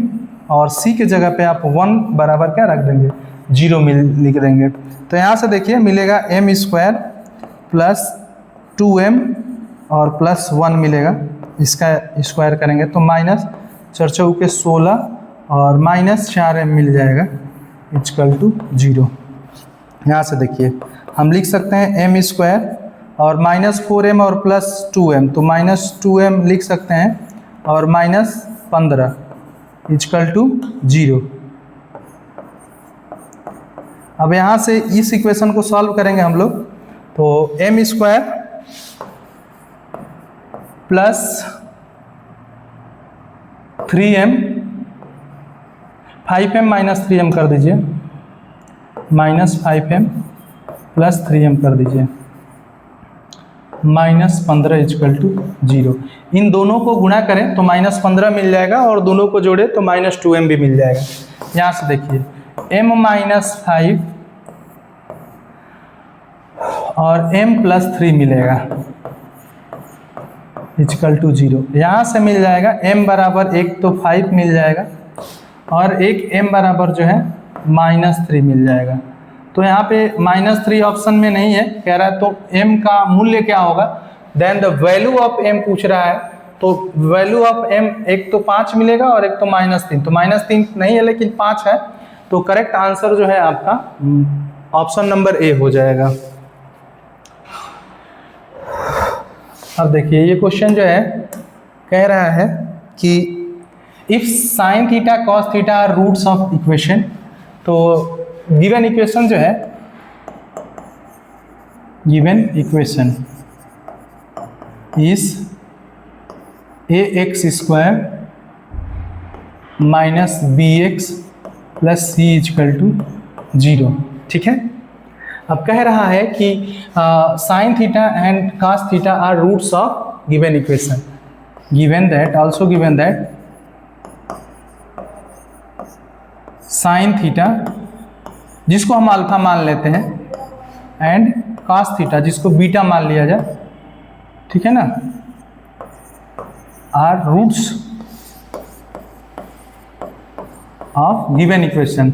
और c के जगह पे आप 1 बराबर क्या रख देंगे, 0 लिख देंगे। तो यहाँ से देखिए मिलेगा m स्क्वायर प्लस 2m और प्लस 1 मिलेगा, इसका स्क्वायर करेंगे तो माइनस 4 चौके 16 और माइनस 4m मिल जाएगा इक्वल टू 0। यहाँ से देखिए हम लिख सकते हैं m स्क्वायर और माइनस 4m और प्लस 2m, तो माइनस 2m लिख सकते हैं और माइनस 15 इक्वल टू 0। अब यहाँ से इस इक्वेशन को सॉल्व करेंगे हम लोग, तो m square plus 3m, 5m minus 3m कर दीजिए, माइनस 5m प्लस 3m कर दीजिए, माइनस 15 इक्वल टू 0। इन दोनों को गुणा करें तो माइनस 15 मिल जाएगा और दोनों को जोड़े तो माइनस 2m भी मिल जाएगा। यहाँ से देखिए m माइनस 5 और m प्लस 3 मिलेगा इक्वल टू 0। यहाँ से मिल जाएगा m बराबर एक तो 5 मिल जाएगा और एक m बराबर जो है माइनस 3 मिल जाएगा। तो यहाँ पे माइनस 3 ऑप्शन में नहीं है, कह रहा है तो m का मूल्य क्या होगा, then the value of m पूछ रहा है, तो वैल्यू ऑफ m एक तो 5 मिलेगा और एक तो -3, तो -3 नहीं है लेकिन 5 है, तो करेक्ट आंसर जो है आपका ऑप्शन नंबर ए हो जाएगा। अब देखिए ये क्वेश्चन जो है कह रहा है कि if sine theta cos theta are roots of equation, तो गिवन इक्वेशन जो है, given equation is ax square minus bx plus c equal to 0। ठीक है। अब कह रहा है कि sine theta and cos theta are roots of given equation, given that also given that sine theta जिसको हम अल्फा मान लेते हैं एंड कॉस थीटा जिसको बीटा मान लिया जाए, ठीक है ना, are roots of given equation.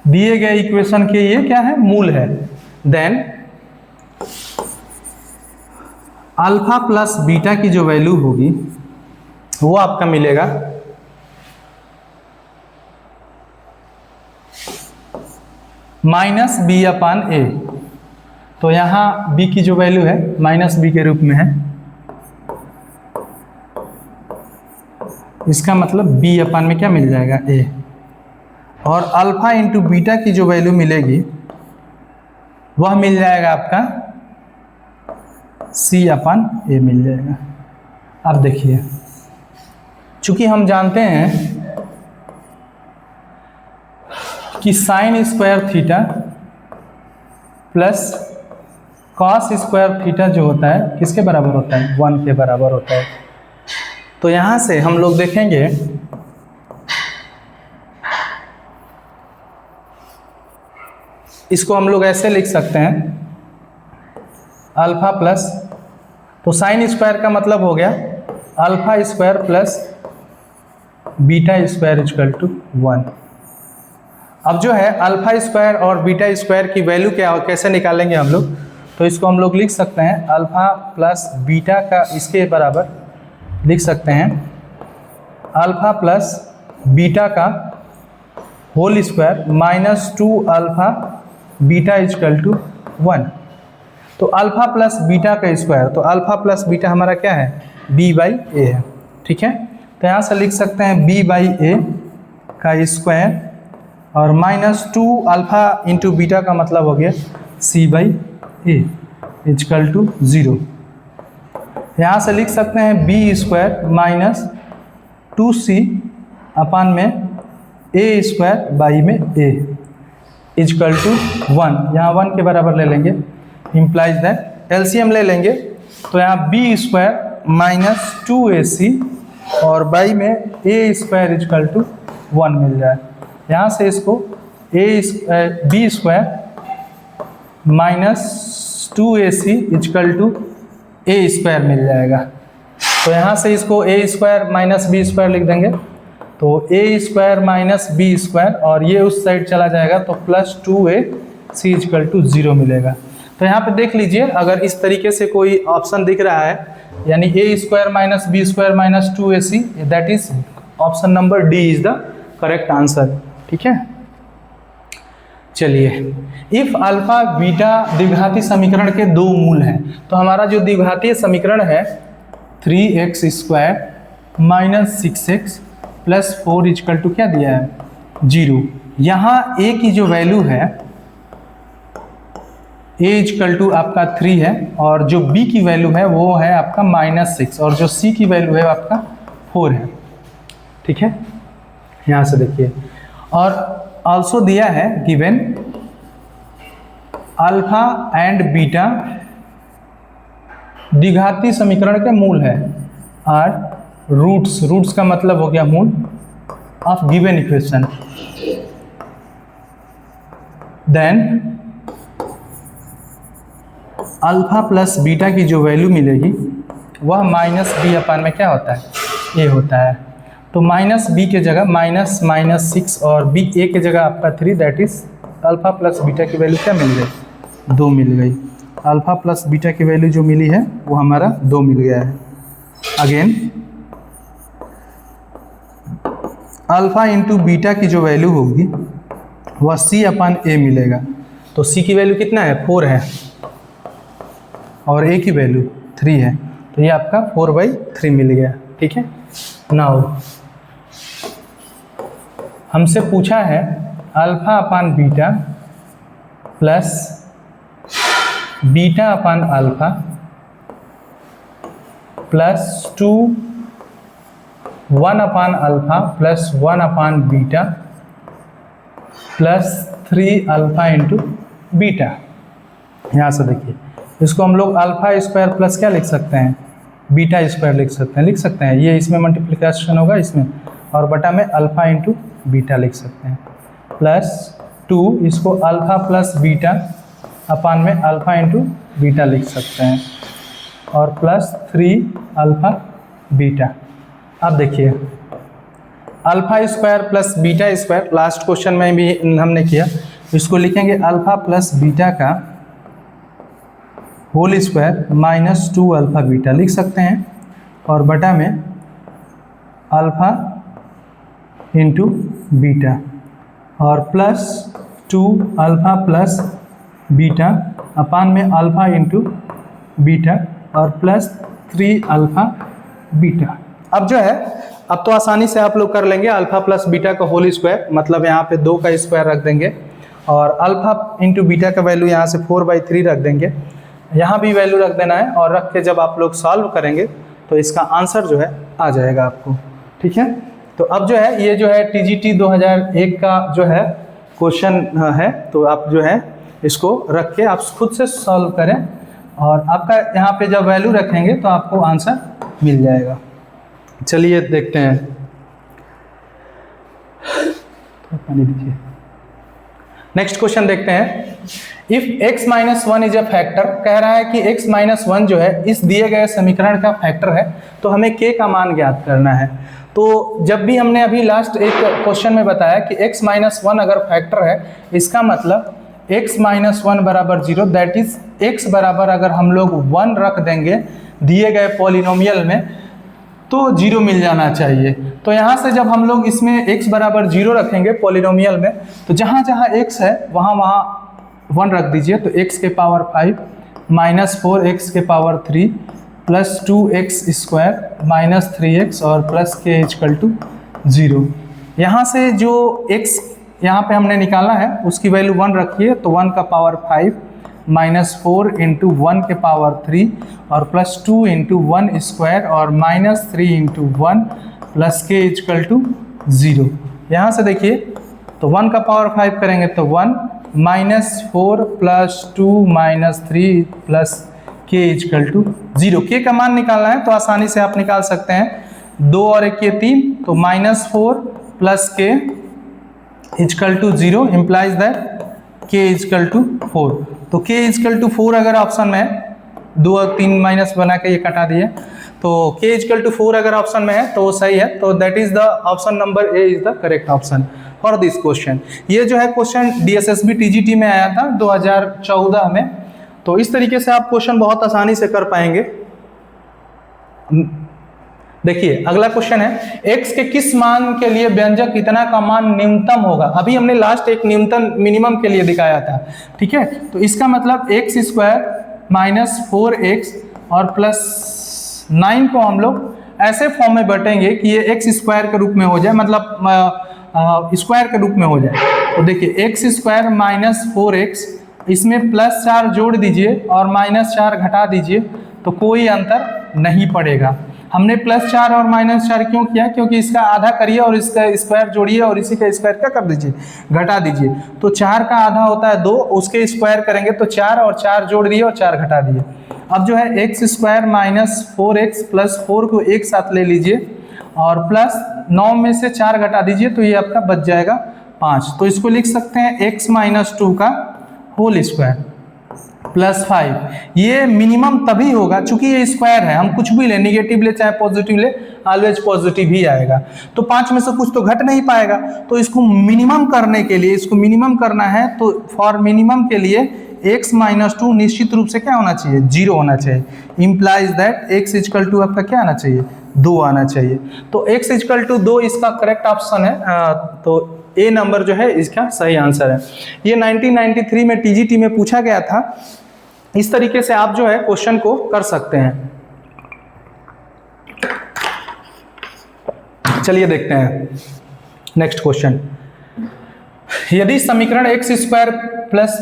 दिए गए इक्वेशन के ये क्या है, मूल है। देन अल्फा प्लस बीटा की जो वैल्यू होगी वो आपका मिलेगा माइनस बी अपान ए। तो यहाँ b की जो वैल्यू है माइनस बी के रूप में है, इसका मतलब b अपान में क्या मिल जाएगा, a। और अल्फा इंटू बीटा की जो वैल्यू मिलेगी वह मिल जाएगा आपका c अपान a मिल जाएगा। अब देखिए चूंकि हम जानते हैं कि sine square theta plus cos square theta जो होता है किसके बराबर होता है, 1 के बराबर होता है। तो यहाँ से हम लोग देखेंगे इसको हम लोग ऐसे लिख सकते हैं अल्फा प्लस, तो साइन स्क्वायर का मतलब हो गया alpha square plus beta square equal to 1। अब जो है अल्फा स्क्वायर और बीटा स्क्वायर की वैल्यू क्या कैसे निकालेंगे हम लोग, तो इसको हम लोग लिख सकते हैं अल्फा प्लस बीटा का इसके बराबर लिख सकते हैं अल्फा प्लस बीटा का whole square minus 2 alpha beta equal to 1। तो अल्फा प्लस बीटा का स्क्वायर, तो अल्फा प्लस बीटा हमारा क्या है, b बाई ए है। ठीक है। तो यहाँ से लिख सकते हैं b बाई ए का स्क्वायर और माइनस 2 अल्फा इंटू बीटा का मतलब हो गया c by a equal to 0। यहाँ से लिख सकते हैं बी स्क्वायर माइनस 2c अपान में ए स्क्वायर बाई में ए इजकल टू 1, यहाँ 1 के बराबर ले लेंगे, इम्प्लाइज दैट एलसीएम ले लेंगे तो यहाँ बी स्क्वायर माइनस 2ac और बाई में ए स्क्वायर इजकल टू 1 मिल जाए। यहाँ से इसको b square minus 2ac equal to a square मिल जाएगा। तो यहाँ से इसको a square minus b square लिख देंगे तो a square minus b square और ये उस साइड चला जाएगा तो प्लस 2ac इजकल टू 0 मिलेगा। तो यहाँ पे देख लीजिए, अगर इस तरीके से कोई ऑप्शन दिख रहा है यानी a square minus b square minus 2ac, that is option number D is the correct answer. ठीक है, चलिए, इफ अल्फा बीटा द्विघाती समीकरण के दो मूल हैं तो हमारा जो द्विघातीय समीकरण है 3x square minus 6x plus 4 equal to क्या दिया है 0। यहाँ a की जो वैल्यू है a इजकल टू आपका 3 है और जो b की वैल्यू है वो है आपका -6 और जो c की वैल्यू है आपका 4 है। ठीक है, यहाँ से देखिए, और ऑल्सो दिया है गिवन अल्फा एंड बीटा द्विघाती समीकरण के मूल है आर रूट्स का मतलब हो गया मूल of given equation, then alpha plus beta की जो वैल्यू मिलेगी वह माइनस बी अपान में क्या होता है ए होता है। तो माइनस बी के जगह -6 और बी ए के जगह आपका 3, that is alpha plus beta की वैल्यू क्या मिल गई 2 मिल गई। अल्फा प्लस बीटा की वैल्यू जो मिली है वो हमारा 2 मिल गया है। अगेन अल्फा इंटू बीटा की जो वैल्यू होगी वह c अपान ए मिलेगा। तो c की वैल्यू कितना है 4 है और a की वैल्यू 3 है, तो ये आपका 4/3 मिल गया। ठीक है, नाउ हमसे पूछा है alpha upon beta plus beta upon alpha plus 2 1 upon alpha plus 1 upon beta plus 3 alpha into beta. यहाँ से देखिए, इसको हम लोग अल्फा स्क्वायर प्लस क्या लिख सकते हैं बीटा स्क्वायर लिख सकते हैं। ये इसमें मल्टीप्लिकेशन होगा इसमें और बटा में अल्फा इंटू बीटा लिख सकते हैं प्लस 2 इसको अल्फा प्लस बीटा अपान में अल्फा इंटू बीटा लिख सकते हैं और प्लस 3 अल्फा बीटा। अब देखिए alpha square plus beta square last question में भी हमने किया, इसको लिखेंगे अल्फा प्लस बीटा का whole square minus 2 alpha beta लिख सकते हैं और बटा में अल्फा इंटू बीटा और plus 2 alpha plus beta upon में अल्फा इंटू बीटा और प्लस 3 अल्फा बीटा। अब जो है, अब तो आसानी से आप लोग कर लेंगे अल्फा प्लस बीटा का होल स्क्वायर, मतलब यहाँ पे 2 का स्क्वायर रख देंगे और अल्फा इंटू बीटा का वैल्यू यहाँ से 4/3 रख देंगे, यहाँ भी वैल्यू रख देना है और रख के जब आप लोग सॉल्व करेंगे तो इसका आंसर जो है आ जाएगा आपको। ठीक है, तो अब जो है ये जो है TGT 2001 का जो है क्वेश्चन है, तो आप जो है इसको रख के आप खुद से सॉल्व करें और आपका यहाँ पे जब वैल्यू रखेंगे तो आपको आंसर मिल जाएगा। चलिए देखते हैं, पानी दीजिए। नेक्स्ट क्वेश्चन देखते हैं। If x minus 1 is a factor, कह रहा है कि x माइनस 1 जो है इस दिए गए समीकरण का फैक्टर है, तो हमें k का मान ज्ञात करना है। तो जब भी हमने अभी लास्ट एक क्वेश्चन में बताया कि x माइनस 1 अगर फैक्टर है, इसका मतलब x माइनस 1 बराबर 0, दैट इज x बराबर अगर हम लोग 1 रख देंगे दिए गए पॉलिनोमियल में तो 0 मिल जाना चाहिए। तो यहाँ से जब हम लोग इसमें x बराबर 0 रखेंगे पॉलिनोमियल में, तो जहाँ जहाँ x है वहाँ वहाँ 1 रख दीजिए। तो x के पावर 5 माइनस 4x के power 3 plus 2x square minus 3x और प्लस k इक्वल टू 0। यहाँ से जो x यहाँ पे हमने निकाला है उसकी वैल्यू 1 रखिए, तो 1 का पावर 5 -4 इंटू 1 के पावर 3 और +2 इंटू 1 स्क्वायर और -3 इंटू 1 प्लस के इजकल टू 0। यहाँ से देखिए तो 1 का पावर 5 करेंगे तो 1 -4 +2 -3 प्लस के इजकल टू 0। के का मान निकालना है तो आसानी से आप निकाल सकते हैं। 2 और 1 के 3 तो -4 प्लस के इजकल टू 0 इम्प्लाइज दैट के इजकल टू 4। तो के इजकल टू 4 अगर ऑप्शन में है, 2 और 3 माइनस बना के ये कटा दिए, तो के इजकल टू 4 अगर ऑप्शन में है तो वो सही है। तो that is the option number A is the correct option for this question. ये जो है क्वेश्चन DSSB TGT में आया था 2014 में। तो इस तरीके से आप क्वेश्चन बहुत आसानी से कर पाएंगे। देखिए अगला क्वेश्चन है, x के किस मान के लिए व्यंजक इतना का मान न्यूनतम होगा। अभी हमने लास्ट एक न्यूनतम मिनिमम के लिए दिखाया था, ठीक है। तो इसका मतलब x स्क्वायर -4x और +9 को हम लोग ऐसे फॉर्म में बांटेंगे कि ये x स्क्वायर के रूप में हो जाए, मतलब स्क्वायर के रूप में हो जाए। तो देखिए x स्क्वायर -4x, इसमें +4 जोड़ दीजिए और -4 घटा दीजिए तो कोई अंतर नहीं पड़ेगा। हमने +4 और -4 क्यों किया, क्योंकि इसका आधा करिए और इसका स्क्वायर जोड़िए और इसी का स्क्वायर क्या कर दीजिए, घटा दीजिए। तो 4 का आधा होता है 2, उसके स्क्वायर करेंगे तो 4 और 4 जोड़ दिए और 4 घटा दिए। अब जो है x स्क्वायर -4x + 4 को एक साथ ले लीजिए और +9 में से 4 घटा दीजिए तो ये आपका बच जाएगा 5। तो इसको लिख सकते हैं x - 2 का होल स्क्वायर +5। ये मिनिमम तभी होगा चूंकि ये स्क्वायर है, हम कुछ भी ले, निगेटिव ले चाहे पॉजिटिव ले, ऑलवेज पॉजिटिव ही आएगा। तो 5 में से कुछ तो घट नहीं पाएगा। तो इसको मिनिमम करने के लिए, इसको मिनिमम करना है तो फॉर मिनिमम के लिए x - 2 निश्चित रूप से क्या होना चाहिए, 0 होना चाहिए। Implies that x equal to आपका क्या आना चाहिए, 2 आना चाहिए। तो x इजकल टू 2 इसका करेक्ट ऑप्शन है। तो ए नंबर जो है इसका सही आंसर है। ये 1993 में TGT में पूछा गया था। इस तरीके से आप जो है क्वेश्चन को कर सकते हैं। चलिए देखते हैं नेक्स्ट क्वेश्चन। यदि समीकरण x square plus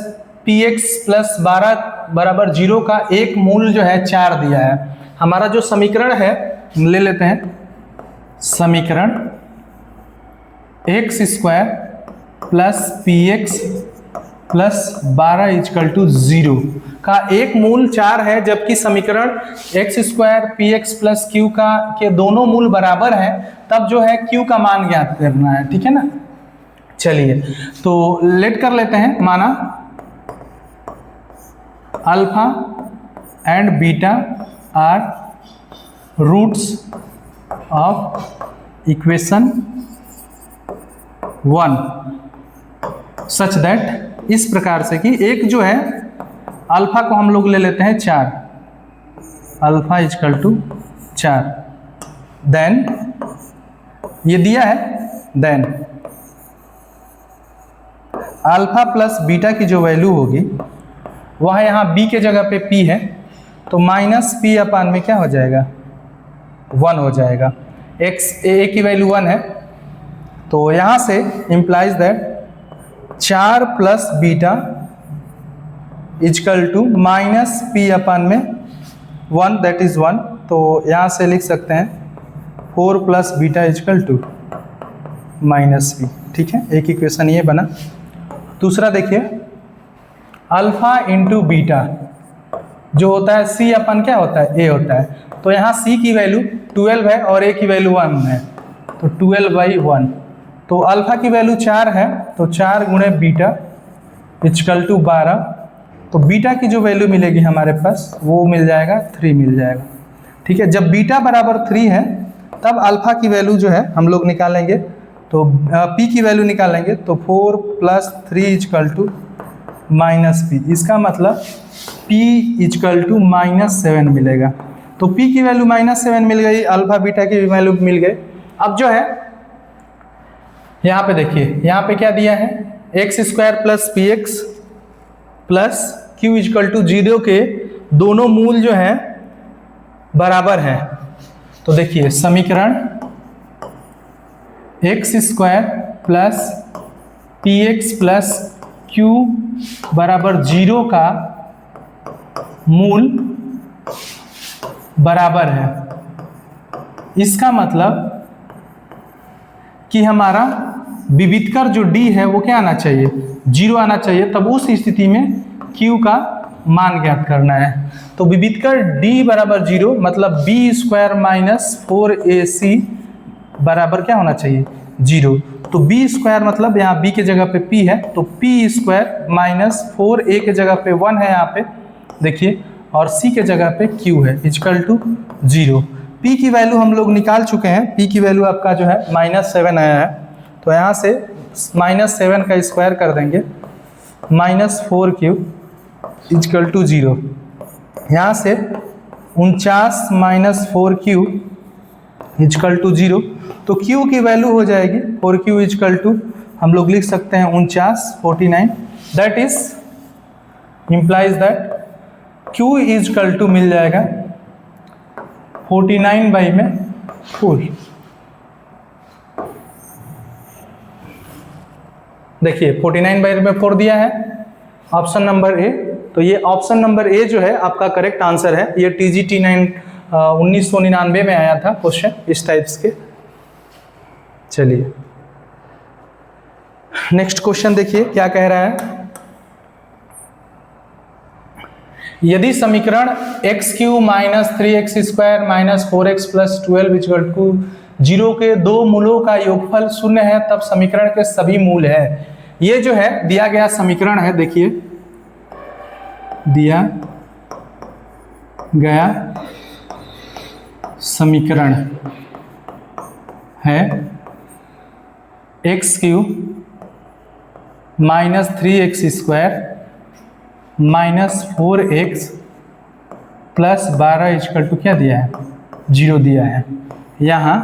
px plus 12 बराबर 0 का एक मूल जो है 4 दिया है। हमारा जो समीकरण है ले लेते हैं, समीकरण x square plus px plus 12 equal to 0 का एक मूल 4 है, जबकि समीकरण x square px plus q का के दोनों मूल बराबर हैं। तब जो है q का मान ज्ञात करना है, ठीक है ना। चलिए तो लेट कर लेते हैं, माना alpha and beta are roots of equation 1 such that, इस प्रकार से कि एक जो है अल्फा को हम लोग ले लेते हैं 4, अल्फा इजकल टू 4, देन ये दिया है, देन अल्फा प्लस बीटा की जो वैल्यू होगी वह यहाँ b के जगह पे p है, तो -p अपान में क्या हो जाएगा, 1 हो जाएगा। x a की वैल्यू 1 है, तो यहाँ से implies that 4 plus beta equal to -p upon में 1, दैट इज 1। तो यहाँ से लिख सकते हैं 4 plus beta equal to -p, ठीक है। एक इक्वेशन ये बना। दूसरा देखिए, अल्फा इंटू बीटा जो होता है c अपन क्या होता है, a होता है। तो यहाँ c की वैल्यू 12 है और a की वैल्यू 1 है, तो 12/1। तो अल्फा की वैल्यू 4 है, तो 4 गुणे बीटा इजकल टू 12। तो बीटा की जो वैल्यू मिलेगी हमारे पास वो मिल जाएगा 3 मिल जाएगा, ठीक है। जब बीटा बराबर 3 है तब अल्फा की वैल्यू जो है हम लोग निकालेंगे, तो p की वैल्यू निकालेंगे, तो 4 प्लस 3 इजकल टू -p। इसका मतलब p इजकल टू -7 मिलेगा। तो p की वैल्यू -7 मिल गई, अल्फा बीटा की वैल्यू मिल गई। अब जो है यहाँ पे देखिए, यहाँ पे क्या दिया है, x square plus px plus q equal to 0 के दोनों मूल जो है बराबर है। तो देखिए समीकरण x square plus px plus q बराबर 0 का मूल बराबर है। इसका मतलब कि हमारा विविधकर जो d है वो क्या आना चाहिए, 0 आना चाहिए। तब उस स्थिति में q का मान ज्ञात करना है। तो विविधकर d बराबर 0 मतलब b स्क्वायर माइनस 4ac बराबर क्या होना चाहिए, 0। तो b स्क्वायर मतलब यहाँ b के जगह पे p है, तो p स्क्वायर माइनस 4a के जगह पे 1 है यहाँ पे देखिए, और c के जगह पे q है इक्वल टू 0। p की वैल्यू हम लोग निकाल चुके हैं। p की वैल्यू आपका जो है -7 आया है, तो यहाँ से -7 का स्क्वायर कर देंगे, -4q इक्वल टू 0। यहाँ से 49 माइनस 4q इक्वल टू 0। तो q की वैल्यू हो जाएगी 4q इक्वल टू हम लोग लिख सकते हैं 49 that is implies that q equal to मिल जाएगा 49 बाई में 4। देखिए 49 बाई में 4 दिया है ऑप्शन नंबर ए। तो ये ऑप्शन नंबर ए जो है आपका करेक्ट आंसर है। ये TGT9 1999 में आया था क्वेश्चन इस टाइप्स के। चलिए नेक्स्ट क्वेश्चन देखिए क्या कह रहा है। यदि समीकरण x³ minus 3x square minus 4x plus 12 equal to 0 के दो मूलों का योगफल 0 है, तब समीकरण के सभी मूल है। ये जो है दिया गया समीकरण है, देखिए दिया गया समीकरण है x³ minus 3x square minus 4x plus 12 equal to क्या दिया है, 0 दिया है। यहाँ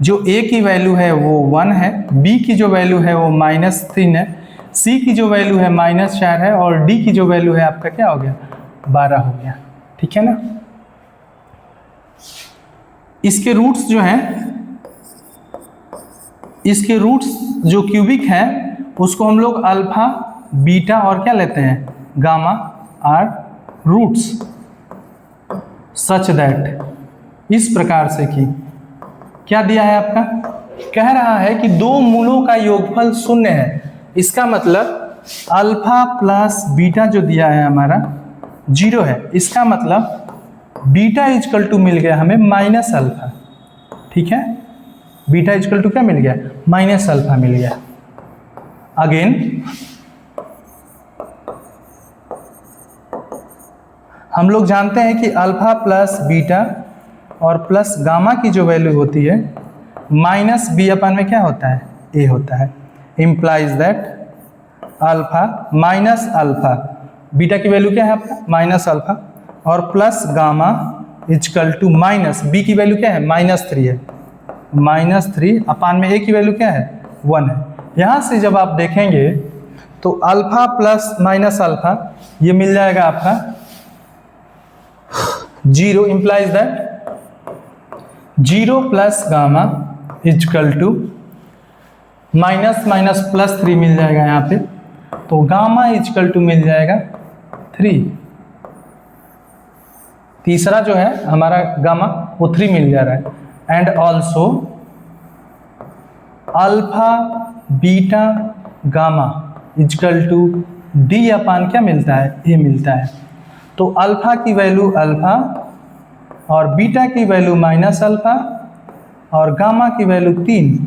जो a की वैल्यू है वो 1 है, b की जो वैल्यू है वो -3 है, c की जो वैल्यू है -4 है, और d की जो वैल्यू है आपका क्या हो गया, 12 हो गया। ठीक है ना। इसके रूट्स जो हैं, इसके रूट्स जो क्यूबिक हैं उसको हम लोग अल्फा बीटा और क्या लेते हैं, gamma are roots such that, इस प्रकार से कि क्या दिया है आपका, कह रहा है कि दो मूलों का योगफल 0 है। इसका मतलब अल्फा प्लस बीटा जो दिया है हमारा 0 है। इसका मतलब बीटा इक्वल टू मिल गया हमें माइनस अल्फा। ठीक है, बीटा इक्वल टू क्या मिल गया, माइनस अल्फा मिल गया। अगेन हम लोग जानते हैं कि अल्फा प्लस बीटा और प्लस गामा की जो वैल्यू होती है माइनस बी अपन में क्या होता है, ए होता है। Implies that alpha minus alpha, beta की वैल्यू क्या है आपका माइनस अल्फा, और plus gamma equal to minus b की वैल्यू क्या है -3 है, -3 अपान में ए की वैल्यू क्या है 1 है। यहाँ से जब आप देखेंगे तो अल्फा प्लस माइनस अल्फा ये मिल जाएगा आपका 0, implies that 0 plus gamma equal to minus minus plus 3 मिल जाएगा यहाँ पे, तो गामा इक्वल टू मिल जाएगा 3। तीसरा जो है हमारा गामा वो 3 मिल जा रहा है। And also alpha beta gamma equal to d upon क्या मिलता है, ए मिलता है। तो अल्फा की वैल्यू अल्फा और बीटा की वैल्यू माइनस अल्फा और गामा की वैल्यू 3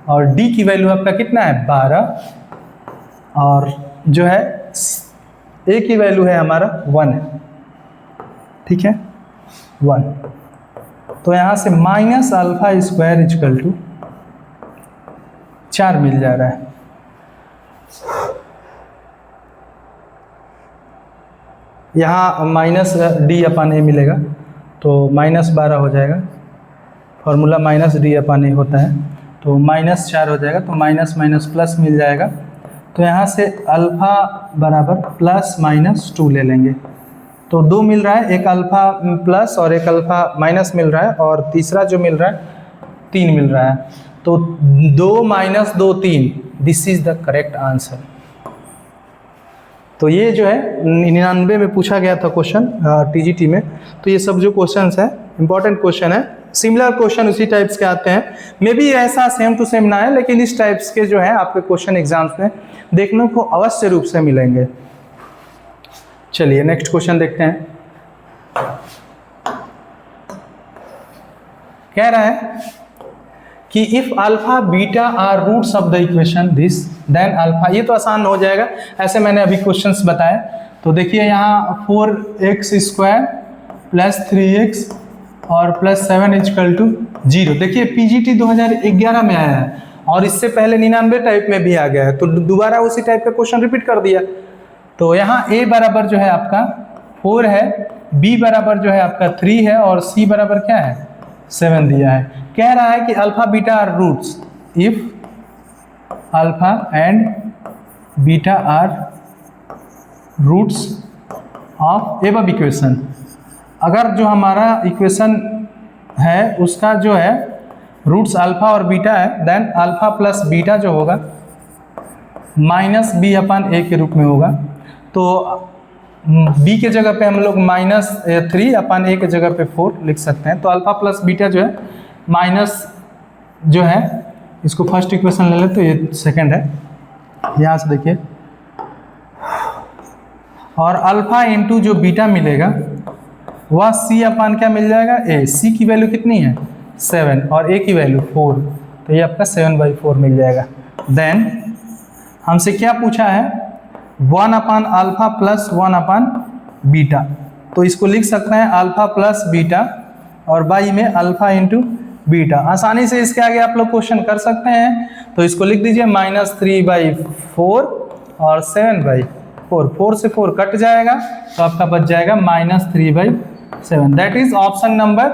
और डी की वैल्यू आपका कितना है 12, और जो है ए की वैल्यू है हमारा 1 है। ठीक है 1, तो यहाँ से minus alpha square equal to 4 मिल जा रहा है। यहाँ माइनस डी अपान ए मिलेगा तो -12 हो जाएगा, फॉर्मूला माइनस डी अपान ए होता है, तो -4 हो जाएगा, तो माइनस माइनस प्लस मिल जाएगा। तो यहाँ से अल्फा बराबर प्लस माइनस 2 ले लेंगे, तो 2 मिल रहा है, एक अल्फा प्लस और एक अल्फा माइनस मिल रहा है, और तीसरा जो मिल रहा है 3 मिल रहा है। तो 2 - 2 3, this is the correct answer. तो ये जो है 99 में पूछा गया था क्वेश्चन टीजीटी में। तो ये सब जो क्वेश्चंस है इंपॉर्टेंट क्वेश्चन है, सिमिलर क्वेश्चन उसी टाइप्स के आते हैं। मे बी ऐसा सेम टू सेम ना है, लेकिन इस टाइप्स के जो है आपके क्वेश्चन एग्जाम्स में देखने को अवश्य रूप से मिलेंगे। चलिए नेक्स्ट क्वेश्चन देखते हैं। कह रहा है कि if alpha beta are roots of the equation this then alpha. ये तो आसान हो जाएगा, ऐसे मैंने अभी क्वेश्चंस बताए। तो देखिए यहाँ 4x² प्लस 3x और प्लस 7 इक्वल टू 0। देखिए पीजीटी 2011 में आया है और इससे पहले 99 टाइप में भी आ गया है, तो दोबारा उसी टाइप का क्वेश्चन रिपीट कर दिया। तो यहाँ a बराबर जो है आपका 4 है, b बराबर जो है आपका 3 है और c बराबर क्या है 7 दिया है। कह रहा है कि alpha beta are roots if alpha and beta are roots of above equation. अगर जो हमारा इक्वेशन है उसका जो है रूट्स अल्फा और बीटा है, देन अल्फा प्लस बीटा जो होगा माइनस बी अपन ए के रूप में होगा। तो b के जगह पे हम लोग -3 अपन a के जगह पे 4 लिख सकते हैं। तो अल्फा प्लस बीटा जो है माइनस जो है, इसको फर्स्ट इक्वेशन ले ले तो ये सेकंड है, यहाँ से देखिए। और अल्फा इंटू जो बीटा मिलेगा वह c अपन क्या मिल जाएगा a। c की वैल्यू कितनी है 7 और a की वैल्यू 4, तो ये आपका 7/4 मिल जाएगा। देन हमसे क्या पूछा है 1 upon alpha plus 1 upon beta. तो इसको लिख सकते हैं अल्फा प्लस बीटा और बाई में अल्फा इंटू बीटा। आसानी से इसके आगे आप लोग क्वेश्चन कर सकते हैं। तो इसको लिख दीजिए -3/4 और 7/4। 4 से 4 कट जाएगा तो आपका बच जाएगा -3/7। That is option number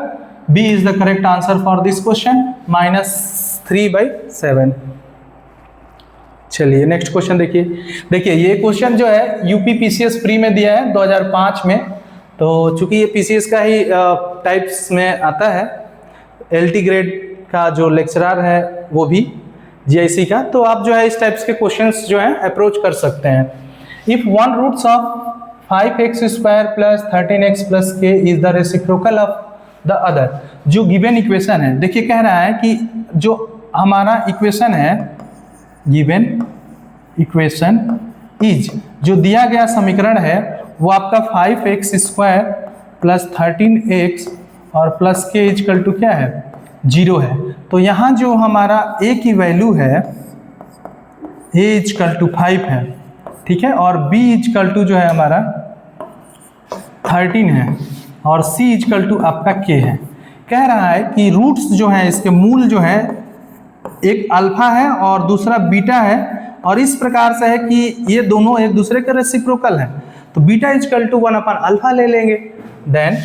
b is the correct answer for this question, -3/7। चलिए नेक्स्ट क्वेश्चन देखिए ये क्वेश्चन जो है यूपी पीसीएस प्री में दिया है 2005 में। तो चूंकि ये पीसीएस का ही टाइप्स में आता है, एलटी ग्रेड का जो लेक्चरर है वो भी जीआईसी का, तो आप जो है इस टाइप्स के क्वेश्चंस जो है अप्रोच कर सकते हैं। If one roots of 5x² plus 13x plus k is the reciprocal of the other. जो गिवन इक्वेशन है, देखिए कह रहा है कि जो हमारा इक्वेशन है गिवन इक्वेशन इज, जो दिया गया समीकरण है वो आपका 5x² प्लस 13x और प्लस k इक्वल टू क्या है 0 है। तो यहाँ जो हमारा a की वैल्यू है a इक्वल टू 5 है, ठीक है, और b इक्वल टू जो है हमारा 13 है और c इक्वल टू आपका k है। कह रहा है कि रूट्स जो है इसके मूल जो है एक अल्फा है और दूसरा बीटा है, और इस प्रकार से है कि ये दोनों एक दूसरे के रेसिप्रोकल हैं। तो beta equal to 1 upon alpha ले लेंगे। देन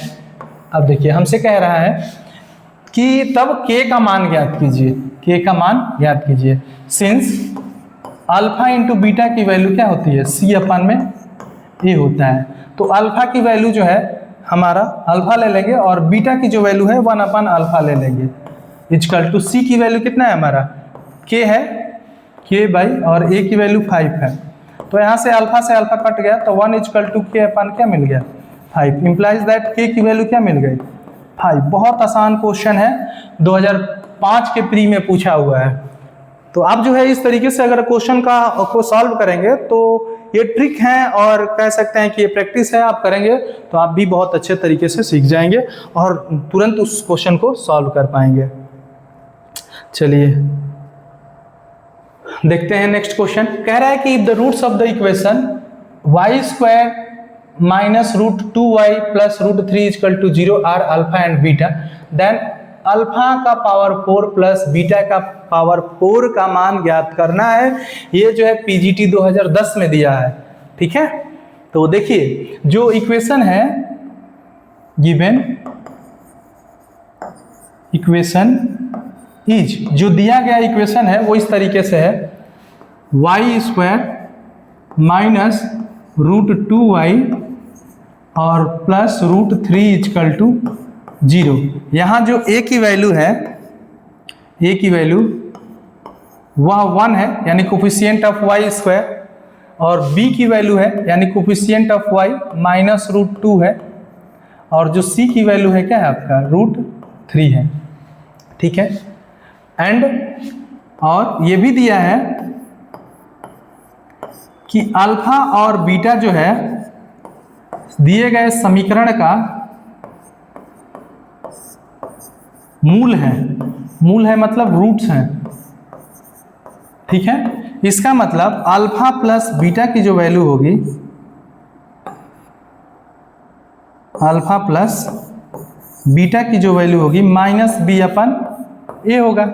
अब देखिए हमसे कह रहा है कि तब k का मान ज्ञात कीजिए, k का मान ज्ञात कीजिए। सिंस अल्फा इंटू बीटा की वैल्यू क्या होती है c अपान में a होता है, तो अल्फा की वैल्यू जो है हमारा अल्फा ले लेंगे और बीटा की जो वैल्यू है 1 अपान अल्फा ले लेंगे। इक्वल टू c की वैल्यू कितना है हमारा k है, k बाई और a की वैल्यू 5 है। तो यहाँ से अल्फा कट गया तो 1 इक्वल टू k अपान क्या मिल गया 5, इम्प्लाइज दैट k की वैल्यू क्या मिल गई 5। बहुत आसान क्वेश्चन है, 2005 के प्री में पूछा हुआ है। तो आप जो है इस तरीके से अगर क्वेश्चन को सॉल्व करेंगे तो ये ट्रिक है और कह सकते हैं कि ये प्रैक्टिस है, आप करेंगे तो आप भी बहुत अच्छे तरीके से सीख जाएंगे और तुरंत उस क्वेश्चन को सॉल्व कर पाएंगे। चलिए देखते हैं नेक्स्ट क्वेश्चन। कह रहा है कि if the roots of the equation y² minus √2y plus √3 equal to 0 are alpha and beta, then alpha का पावर 4 प्लस बीटा का पावर 4 का मान ज्ञात करना है। ये जो है पीजीटी 2010 में दिया है, ठीक है। तो देखिए जो इक्वेशन है गिवन इक्वेशन इज, जो दिया गया इक्वेशन है वो इस तरीके से है y² माइनस √2y और प्लस √3 इक्वल टू 0। यहाँ जो a की वैल्यू है, a की वैल्यू वह 1 है, यानी कोफिशिएंट ऑफ y² और b की वैल्यू है यानी कोफिशिएंट ऑफ y -√2 है, और जो c की वैल्यू है क्या है आपका √3 है। ठीक है, एंड और ये भी दिया है कि अल्फा और बीटा जो है दिए गए समीकरण का मूल है मतलब रूट्स हैं। ठीक है, इसका मतलब अल्फा प्लस बीटा की जो वैल्यू होगी, अल्फा प्लस बीटा की जो वैल्यू होगी -b/a होगा।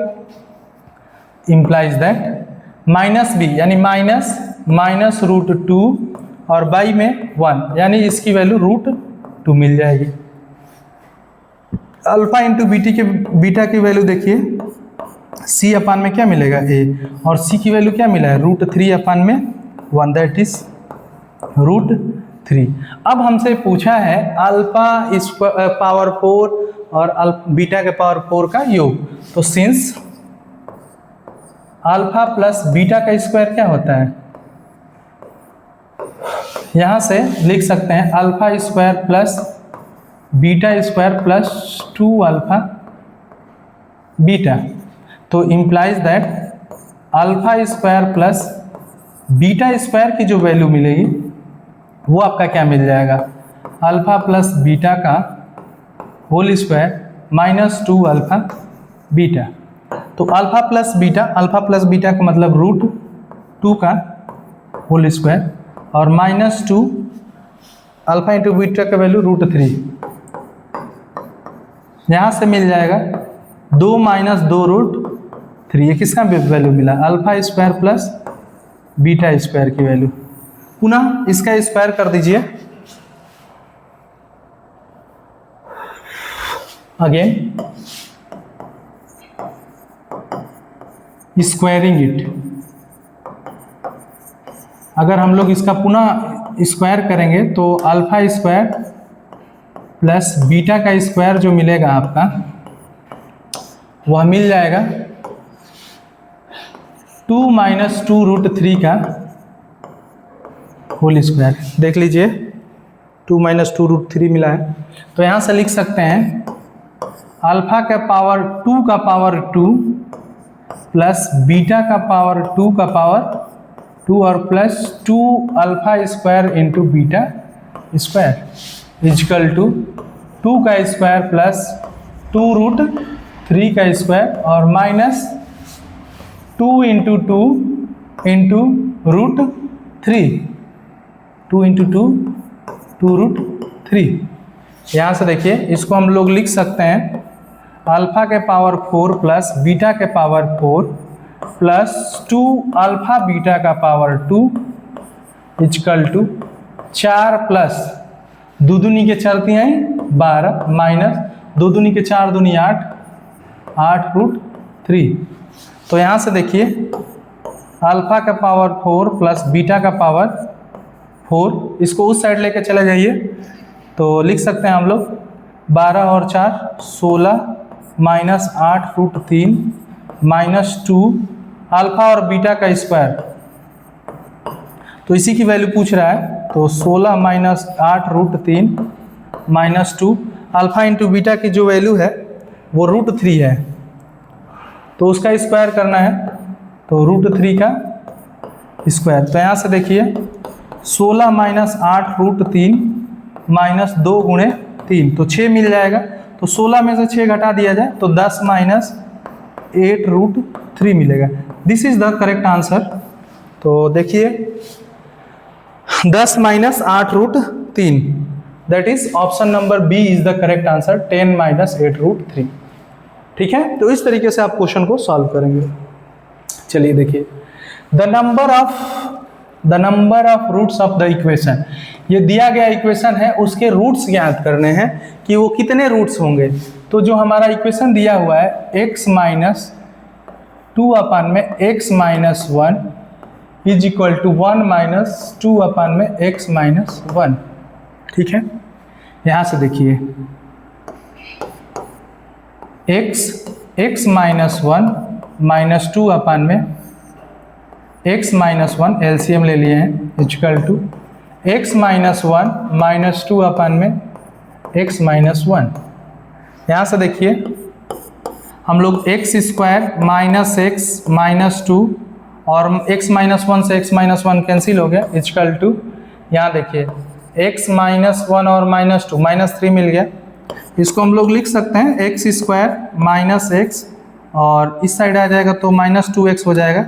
इंप्लाइज दैट -b यानी -√2 और बाई में 1 यानी इसकी वैल्यू √2 मिल जाएगी। अल्फा इंटू बीटा की वैल्यू देखिए, c/, में क्या मिलेगा a, और c की वैल्यू क्या मिला है √3/1, दैट इज √3। अब हमसे पूछा है अल्फा पावर 4 और बीटा के पावर 4 का योग, तो सिंस अल्फा प्लस बीटा का स्क्वायर क्या होता है, यहां से लिख सकते हैं alpha square plus beta square plus 2 alpha beta. तो implies that alpha square plus beta square की जो वैल्यू मिलेगी वो आपका क्या मिल जाएगा, अल्फा प्लस बीटा का होल स्क्वायर -2 अल्फा बीटा। तो अल्फा प्लस बीटा का मतलब √2 का होल स्क्वायर और -2 अल्फा इंटू बीटा का वैल्यू √3। यहाँ से मिल जाएगा 2 - 2√3। ये किसका वैल्यू मिला, alpha square plus beta square की वैल्यू। पुनः इसका स्क्वायर कर दीजिए, अगेन स्क्वायरिंग इट। अगर हम लोग इसका पुनः स्क्वायर करेंगे तो अल्फा स्क्वायर प्लस बीटा का स्क्वायर जो मिलेगा आपका वह मिल जाएगा 2 - 2√3 का होल स्क्वायर। देख लीजिए 2 - 2√3 मिला है। तो यहाँ से लिख सकते हैं अल्फा का पावर 2 का पावर 2 प्लस बीटा का पावर 2 का पावर 2 और plus 2 alpha square into beta square equal to 2 का स्क्वायर प्लस 2√3 का स्क्वायर और -2 × 2 इंटू √3, 2 × 2 2√3। यहाँ से देखिए इसको हम लोग लिख सकते हैं अल्फा के पावर 4 प्लस बीटा के पावर 4 प्लस 2 अल्फा बीटा का पावर 2 इजकल टू 4 प्लस 2 दूनी के 4 तिहाई 12 माइनस 2 दूनी के 4 दूनी 8 8√3। तो यहाँ से देखिए अल्फा का पावर 4 प्लस बीटा का पावर 4, इसको उस साइड लेके चले जाइए तो लिख सकते हैं हम लोग 12 और 4 16 माइनस 8√3 -2 अल्फा और बीटा का स्क्वायर। तो इसी की वैल्यू पूछ रहा है, तो 16 माइनस 8√3 -2 अल्फा इंटू बीटा की जो वैल्यू है वो √3 है, तो उसका स्क्वायर करना है, तो √3 का स्क्वायर। तो यहाँ से देखिए 16 माइनस 8√3 -2 × 3 तो 6 मिल जाएगा। तो 16 में से 6 घटा दिया जाए तो 10 माइनस 8√3 मिलेगा। This is the correct answer. तो देखिए 10 minus 8√3, that is option number b is the correct answer, 10 minus 8√3। ठीक है, तो इस तरीके से आप क्वेश्चन को सॉल्व करेंगे। चलिए देखिए the number of roots of the equation. ये दिया गया इक्वेशन है, उसके रूट्स ज्ञात करने हैं कि वो कितने रूट्स होंगे। तो जो हमारा इक्वेशन दिया हुआ है x - 2/(x - 1) is equal to 1 - 2/(x - 1। ठीक है, यहाँ से देखिए x - 1 -2 में x माइनस 1 एलसीएम ले लिए हैं equal to x minus 1 minus 2 upon में x माइनस 1। यहाँ से देखिए हम लोग x square minus x minus 2 और x माइनस 1 से x माइनस 1 कैंसिल हो गया इक्वल टू, यहाँ देखिए x माइनस 1 और माइनस 2 माइनस 3 मिल गया। इसको हम लोग लिख सकते हैं एक्स स्क्वायर माइनस एक्स और इस साइड आ जाएगा तो माइनस 2x हो जाएगा,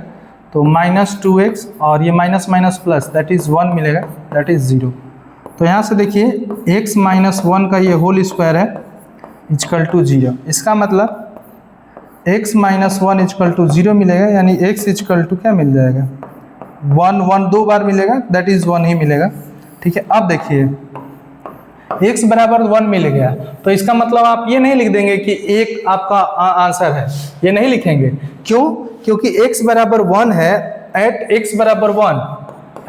तो माइनस 2x और ये minus minus plus that is 1 मिलेगा, दैट इज़ 0। तो यहाँ से देखिए x माइनस 1 का ये होल स्क्वायर है इक्वल टू 0। इसका मतलब x माइनस 1 इक्वल टू 0 मिलेगा, यानी x इक्वल टू क्या मिल जाएगा 1 1 दो बार मिलेगा, दैट इज़ 1 ही मिलेगा। ठीक है, अब देखिए x बराबर 1 मिल गया, तो इसका मतलब आप ये नहीं लिख देंगे कि एक आपका आंसर है, ये नहीं लिखेंगे। क्यों? क्योंकि x बराबर 1 है, एट x बराबर 1,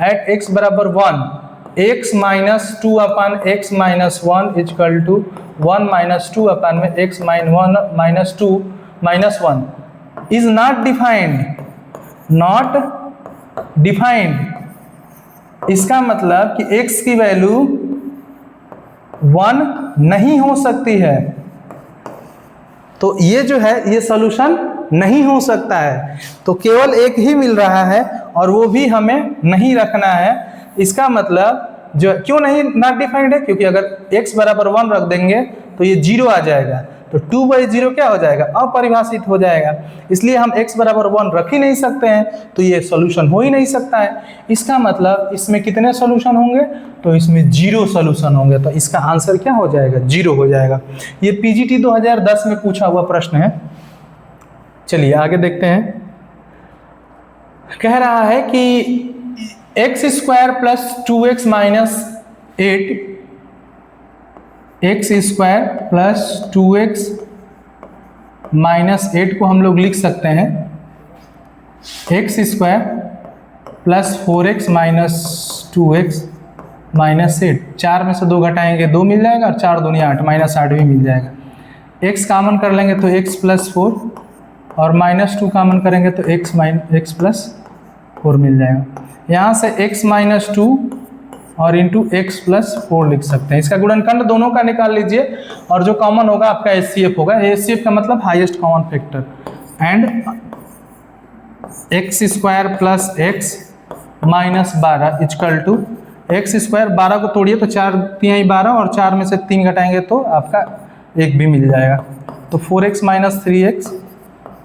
एट x बराबर 1 x minus 2 upon x minus 1 equal to 1 minus 2 upon में x minus 2 minus 1 is not defined, not defined. इसका मतलब कि x की वैल्यू 1 नहीं हो सकती है, तो ये जो है ये सॉल्यूशन नहीं हो सकता है, तो केवल एक ही मिल रहा है और वो भी हमें नहीं रखना है। इसका मतलब जो क्यों नहीं नॉट डिफाइंड है, क्योंकि अगर x बराबर 1 रख देंगे तो ये 0 आ जाएगा, तो 2/0 क्या हो जाएगा, अपरिभाषित हो जाएगा। इसलिए हम x बराबर 1 रख ही नहीं सकते हैं, तो ये सॉल्यूशन हो ही नहीं सकता है। इसका मतलब इसमें कितने सॉल्यूशन होंगे, तो इसमें 0 सॉल्यूशन होंगे, तो इसका आंसर क्या हो जाएगा 0 हो जाएगा। ये पीजीटी 2010 में पूछा हुआ प्रश्न है। चलिए आगे देखते हैं। कह रहा है कि x square plus 2x minus 8, x square plus 2x minus 8 को हम लोग लिख सकते हैं x square plus 4x minus 2x minus 8। 4 में से 2 घटाएंगे 2 मिल जाएगा और 4 दूनी 8, माइनस 8 भी मिल जाएगा। x कॉमन कर लेंगे तो x प्लस 4 और माइनस 2 कॉमन करेंगे तो x प्लस 4 मिल जाएगा। यहाँ से x माइनस 2 और इंटू x प्लस 4 लिख सकते हैं। इसका गुणनखंड दोनों का निकाल लीजिए और जो कॉमन होगा आपका HCF होगा। HCF का मतलब highest common factor, and x square plus x minus 12 equal to x square, 12 को तोड़िए तो 4 3 12 और 4 में से 3 घटाएंगे तो आपका 1 भी मिल जाएगा, तो 4x माइनस 3x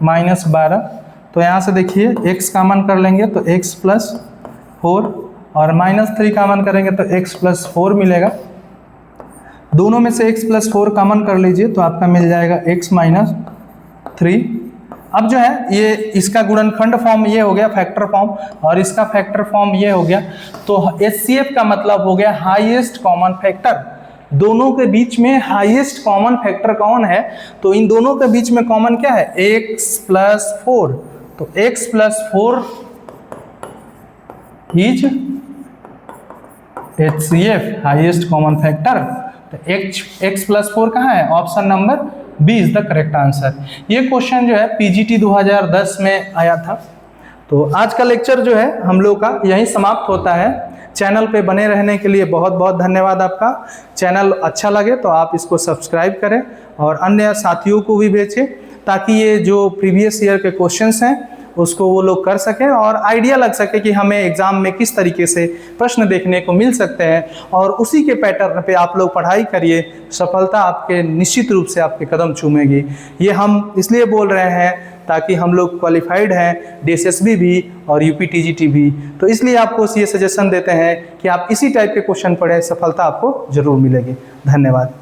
माइनस 12। तो यहाँ से देखिए x कॉमन कर लेंगे तो x प्लस 4 और माइनस 3 कॉमन करेंगे तो x प्लस 4 मिलेगा। दोनों में से x प्लस 4 कॉमन कर लीजिए तो आपका मिल जाएगा x माइनस 3। अब जो है ये इसका गुणनखंड फॉर्म ये हो गया फैक्टर फॉर्म, और इसका फैक्टर फॉर्म ये हो गया, तो HCF का मतलब हो गया हाईएस्ट कॉमन फैक्टर। दोनों के बीच में हाईएस्ट कॉमन फैक्टर कौन है, तो इन दोनों के बीच में कॉमन क्या है x प्लस 4, तो x plus 4 is HCF highest common factor. तो x प्लस 4 कहाँ है, option number b is the correct answer. ये क्वेश्चन जो है पीजीटी 2010 में आया था। तो आज का लेक्चर जो है हम लोग का यहीं समाप्त होता है। चैनल पे बने रहने के लिए बहुत बहुत धन्यवाद आपका। चैनल अच्छा लगे तो आप इसको सब्सक्राइब करें और अन्य साथियों को भी भेजें, ताकि ये जो प्रीवियस ईयर के क्वेश्चंस हैं उसको वो लोग कर सकें और आइडिया लग सके कि हमें एग्ज़ाम में किस तरीके से प्रश्न देखने को मिल सकते हैं, और उसी के पैटर्न पे आप लोग पढ़ाई करिए, सफलता आपके निश्चित रूप से आपके कदम चूमेगी। ये हम इसलिए बोल रहे हैं ताकि हम लोग क्वालिफाइड हैं DSSB भी और UPTGT भी, तो इसलिए आपको ये सजेशन देते हैं कि आप इसी टाइप के क्वेश्चन पढ़ें, सफलता आपको जरूर मिलेगी। धन्यवाद।